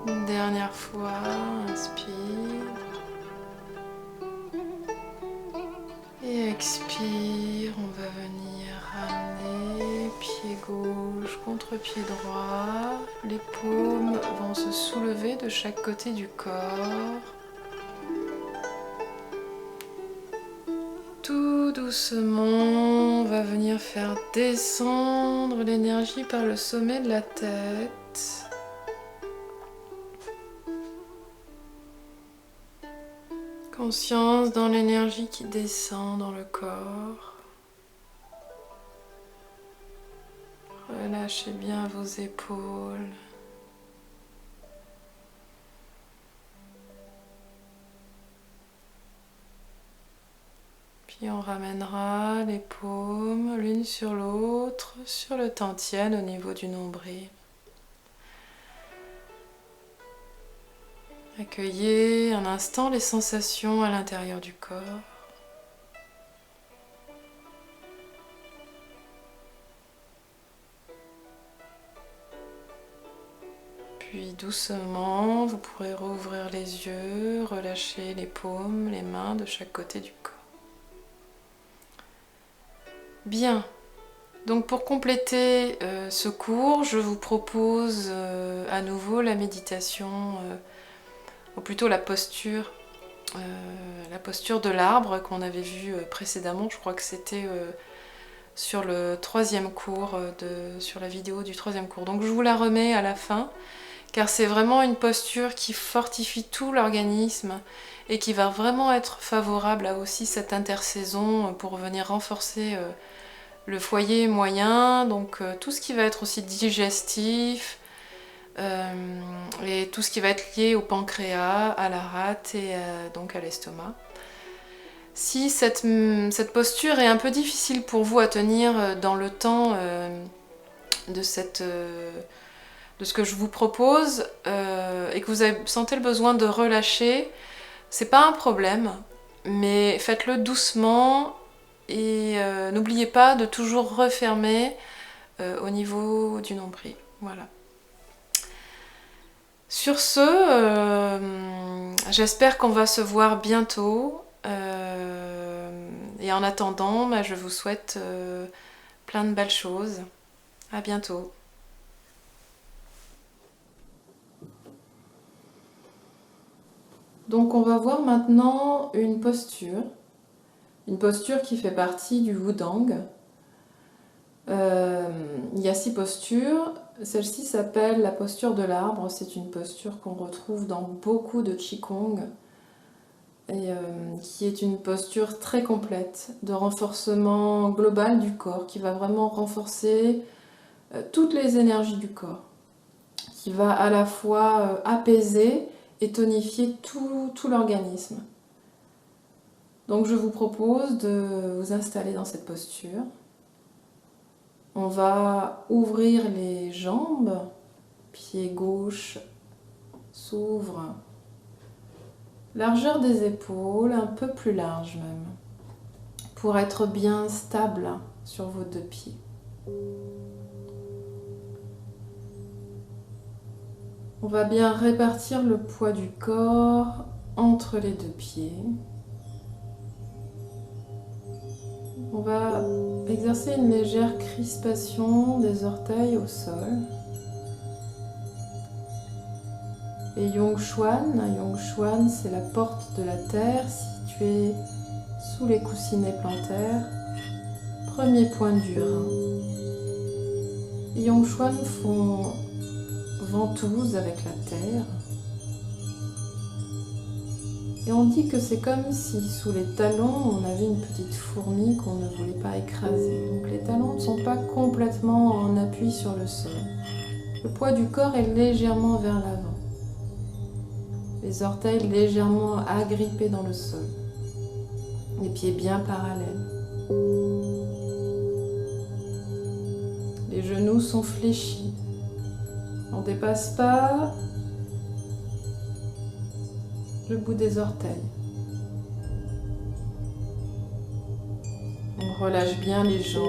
Une dernière fois, inspire. Et expire, on va venir ramener pied gauche contre pied droit. Les paumes vont se soulever de chaque côté du corps. Tout doucement, on va venir faire descendre l'énergie par le sommet de la tête. Conscience dans l'énergie qui descend dans le corps. Relâchez bien vos épaules. Puis on ramènera les paumes l'une sur l'autre, sur le tantienne au niveau du nombril. Accueillez un instant les sensations à l'intérieur du corps. Puis doucement, vous pourrez rouvrir les yeux, relâcher les paumes, les mains de chaque côté du corps. Bien. Donc pour compléter ce cours, je vous propose à nouveau la méditation, ou plutôt la posture de l'arbre qu'on avait vu précédemment. Je crois que c'était sur le troisième cours, sur la vidéo du troisième cours. Donc je vous la remets à la fin, car c'est vraiment une posture qui fortifie tout l'organisme et qui va vraiment être favorable à aussi cette intersaison pour venir renforcer le foyer moyen, donc tout ce qui va être aussi digestif, et tout ce qui va être lié au pancréas, à la rate et donc à l'estomac. Si cette posture est un peu difficile pour vous à tenir dans le temps de ce que je vous propose et que vous sentez le besoin de relâcher, c'est pas un problème, mais faites-le doucement et n'oubliez pas de toujours refermer au niveau du nombril. Voilà. Sur ce, j'espère qu'on va se voir bientôt. Et en attendant, je vous souhaite plein de belles choses. À bientôt. Donc on va voir maintenant une posture qui fait partie du Wudang. Il y a 6 postures. Celle-ci s'appelle la posture de l'arbre. C'est une posture qu'on retrouve dans beaucoup de Qigong et qui est une posture très complète de renforcement global du corps, qui va vraiment renforcer toutes les énergies du corps, qui va à la fois apaiser et tonifier tout l'organisme. Donc je vous propose de vous installer dans cette posture. On va ouvrir les jambes, pied gauche s'ouvre, largeur des épaules, un peu plus large même, pour être bien stable sur vos 2 pieds. On va bien répartir le poids du corps entre les 2 pieds. On va exercer une légère crispation des orteils au sol. Et Yongchuan, c'est la porte de la terre située sous les coussinets plantaires. Premier point dur. Les Yongchuan font ventouse avec la terre. Et on dit que c'est comme si sous les talons, on avait une petite fourmi qu'on ne voulait pas écraser. Donc les talons ne sont pas complètement en appui sur le sol. Le poids du corps est légèrement vers l'avant. Les orteils légèrement agrippés dans le sol. Les pieds bien parallèles. Les genoux sont fléchis. On ne dépasse pas le bout des orteils. On relâche bien les jambes.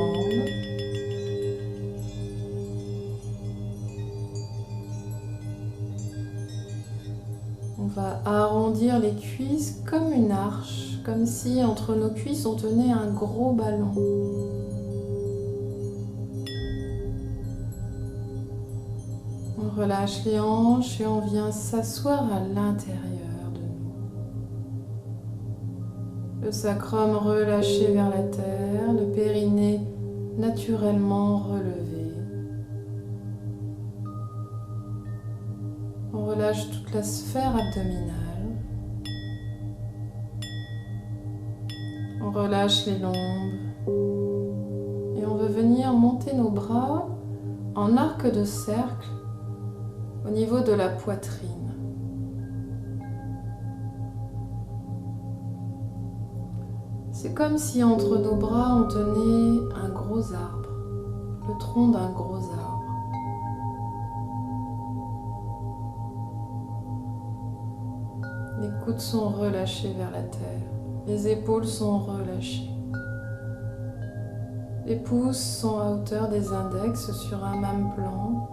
On va arrondir les cuisses comme une arche, comme si entre nos cuisses on tenait un gros ballon. On relâche les hanches et on vient s'asseoir à l'intérieur de nous. Le sacrum relâché vers la terre, le périnée naturellement relevé. On relâche toute la sphère abdominale. On relâche les lombes. Et on veut venir monter nos bras en arc de cercle au niveau de la poitrine. C'est comme si entre nos bras on tenait un gros arbre, le tronc d'un gros arbre. Les coudes sont relâchés vers la terre, les épaules sont relâchées. Les pouces sont à hauteur des index sur un même plan.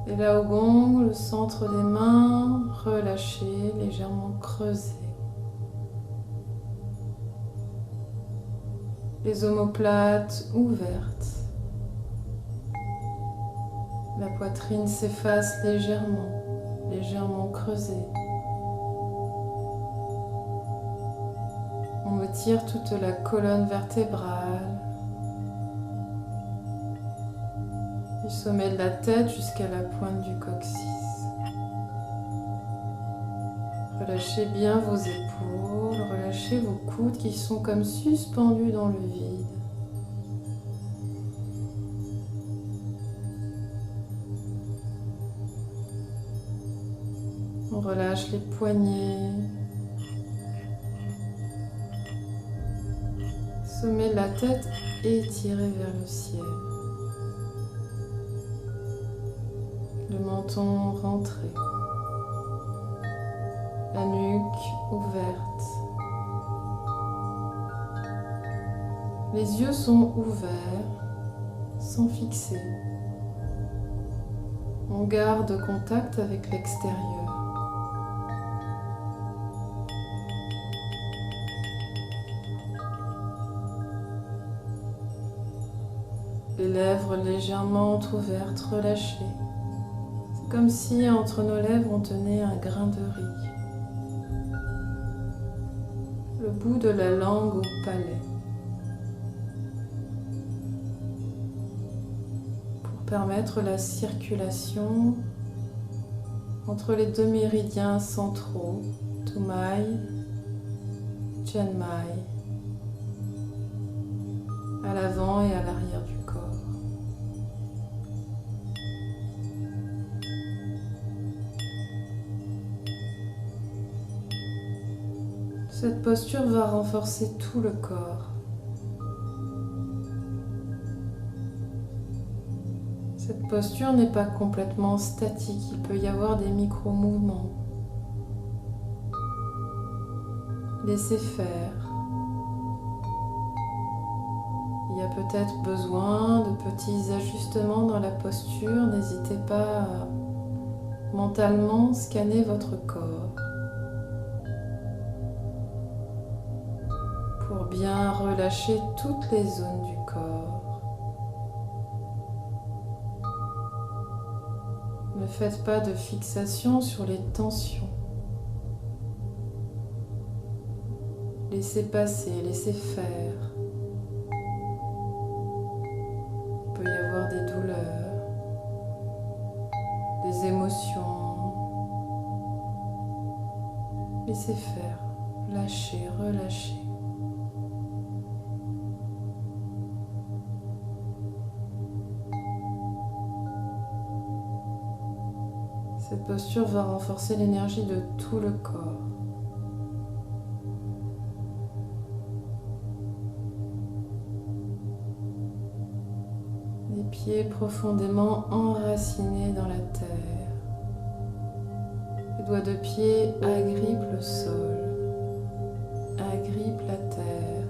Et là au gong, le centre des mains relâché, légèrement creusé. Les omoplates ouvertes. La poitrine s'efface légèrement creusée. On me tire toute la colonne vertébrale. Du sommet de la tête jusqu'à la pointe du coccyx. Relâchez bien vos épaules, relâchez vos coudes qui sont comme suspendus dans le vide. On relâche les poignets. Sommet de la tête étiré vers le ciel. Le menton rentré. La nuque ouverte. Les yeux sont ouverts, sans fixer. On garde contact avec l'extérieur. Les lèvres légèrement ouvertes, relâchées. C'est comme si entre nos lèvres on tenait un grain de riz. Le bout de la langue au palais. Pour permettre la circulation entre les deux méridiens centraux, Tumai, Chenmai, à l'avant et à l'arrière du corps. Cette posture va renforcer tout le corps. Cette posture n'est pas complètement statique, il peut y avoir des micro-mouvements. Laissez faire. Il y a peut-être besoin de petits ajustements dans la posture, n'hésitez pas à mentalement scanner votre corps. Pour bien relâcher toutes les zones du corps. Ne faites pas de fixation sur les tensions. Laissez passer, laissez faire. Laissez faire, lâchez, relâchez. Cette posture va renforcer l'énergie de tout le corps. Les pieds profondément enracinés dans la terre. Les doigts de pied agrippent le sol, agrippent la terre.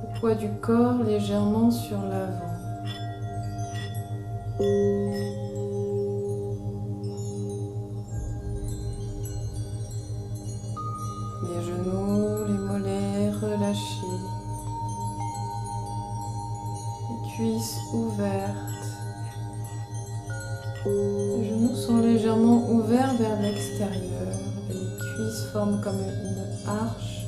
Le poids du corps légèrement sur l'avant. Les genoux, les mollets relâchés. Les cuisses ouvertes. Les genoux sont légèrement ouverts vers l'extérieur. Les cuisses forment comme une arche.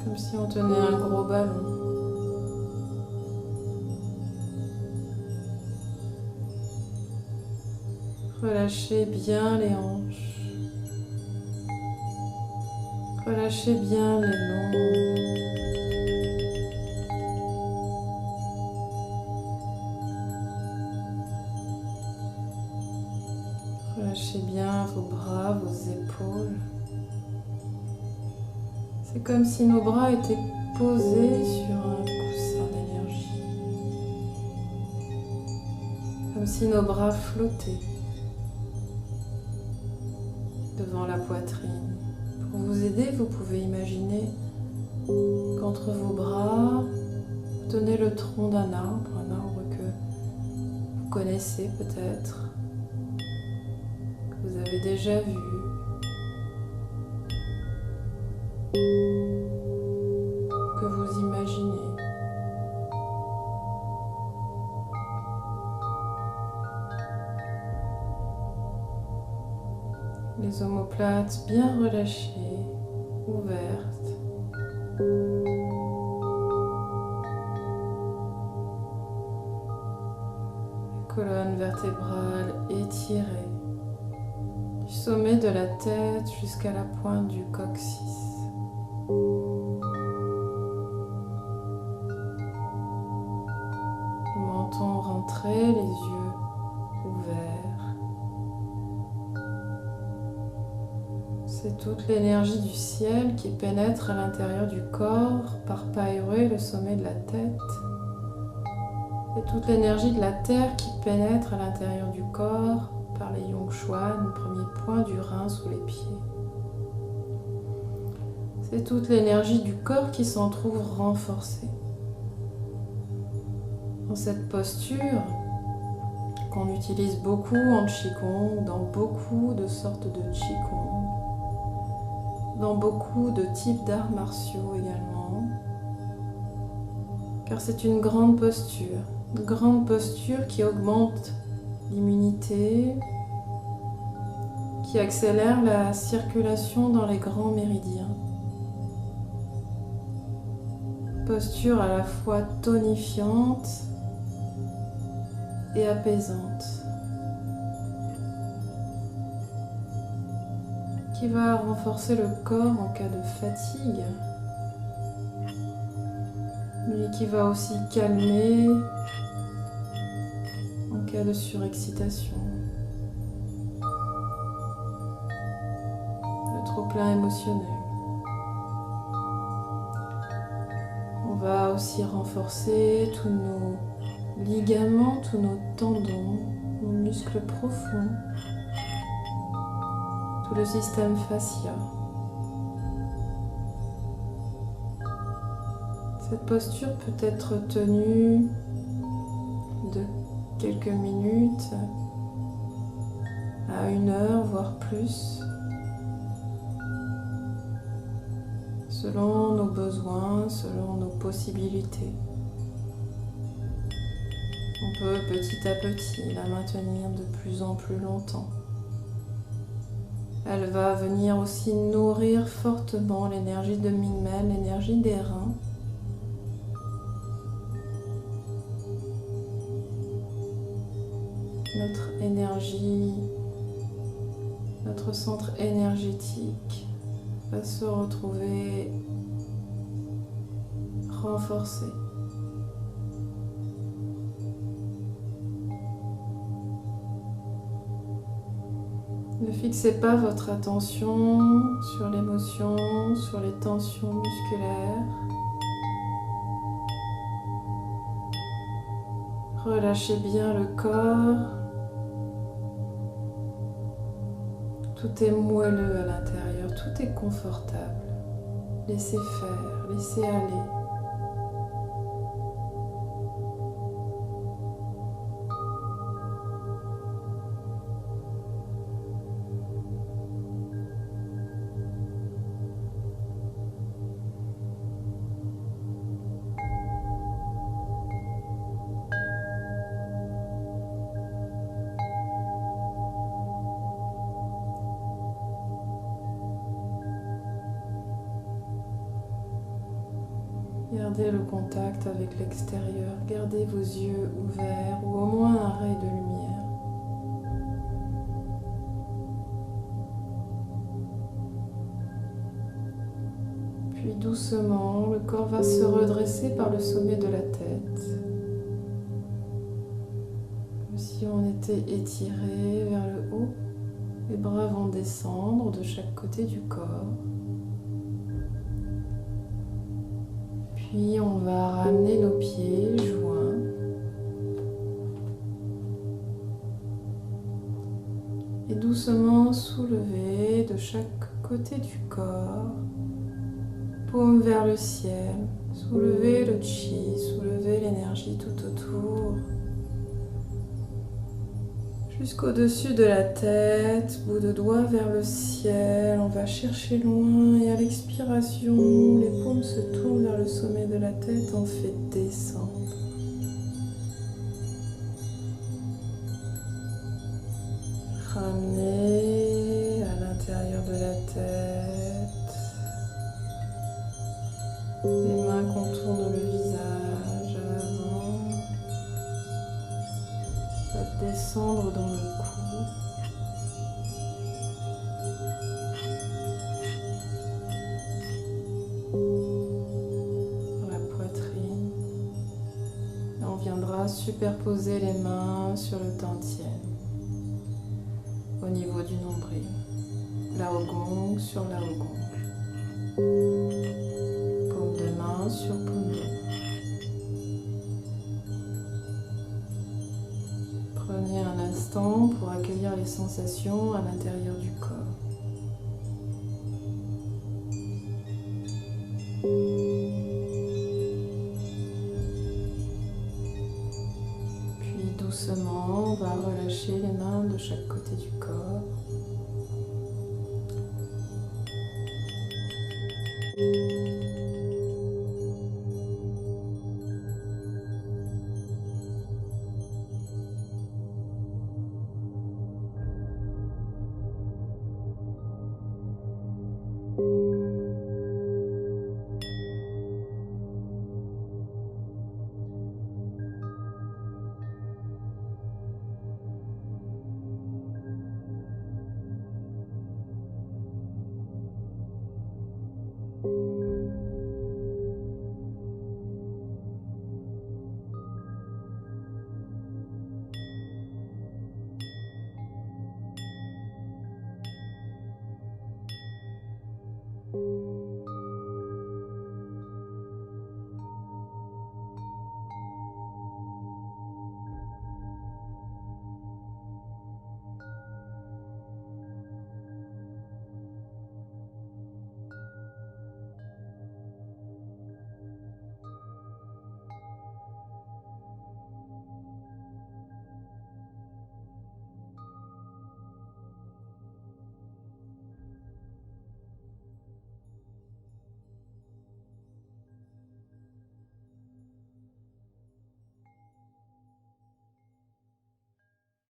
Comme si on tenait un gros ballon. Relâchez bien les hanches. Relâchez bien les lombs. Relâchez bien vos bras, vos épaules. C'est comme si nos bras étaient posés sur un coussin d'énergie. Comme si nos bras flottaient devant la poitrine. Pour vous aider, vous pouvez imaginer qu'entre vos bras, vous tenez le tronc d'un arbre, un arbre que vous connaissez peut-être, que vous avez déjà vu. Que vous imaginez. Les omoplates bien relâchées, ouvertes. La colonne vertébrale étirée. Du sommet de la tête jusqu'à la pointe du coccyx. Le menton rentré, les yeux ouverts. C'est toute l'énergie du ciel qui pénètre à l'intérieur du corps par Paiuré, le sommet de la tête. Et toute l'énergie de la terre qui pénètre à l'intérieur du corps par les Yongchuan, premier point du rein sous les pieds. C'est toute l'énergie du corps qui s'en trouve renforcée. Dans cette posture qu'on utilise beaucoup en Qigong, dans beaucoup de sortes de Qigong, dans beaucoup de types d'arts martiaux également, car c'est une grande posture qui augmente l'immunité, qui accélère la circulation dans les grands méridiens. Posture à la fois tonifiante et apaisante, qui va renforcer le corps en cas de fatigue, mais qui va aussi calmer en cas de surexcitation, de trop-plein émotionnel. On va aussi renforcer tous nos ligaments, tous nos tendons, nos muscles profonds, tout le système fascia. Cette posture peut être tenue de quelques minutes à 1 heure, voire plus, selon nos besoins, selon nos possibilités. On peut petit à petit la maintenir de plus en plus longtemps. Elle va venir aussi nourrir fortement l'énergie de Minmen, l'énergie des reins. notre énergie, notre centre énergétique va se retrouver renforcé. Ne fixez pas votre attention sur l'émotion, sur les tensions musculaires. Relâchez bien le corps. Tout est moelleux à l'intérieur, tout est confortable. Laissez faire, laissez aller. Gardez le contact avec l'extérieur, gardez vos yeux ouverts ou au moins un ray de lumière. Puis doucement, le corps va se redresser par le sommet de la tête. Comme si on était étiré vers le haut. Les bras vont descendre de chaque côté du corps. Puis on va ramener nos pieds joints. Et doucement soulever de chaque côté du corps. Paume vers le ciel. Soulevez le chi, soulevez l'énergie tout autour. Jusqu'au-dessus de la tête, bout de doigt vers le ciel, on va chercher loin et à l'expiration, les paumes se tournent vers le sommet de la tête, on fait descendre. Ramenez à l'intérieur de la tête, les mains contournent le visage à l'avant. Descendre dans le cou. Dans la poitrine. Et on viendra superposer les mains sur le dantian. Au niveau du nombril. Laogong sur Laogong. Paume de main sur paume de main. Prenez un instant pour accueillir les sensations à l'intérieur du corps. Puis doucement, on va relâcher les mains de chaque côté du corps.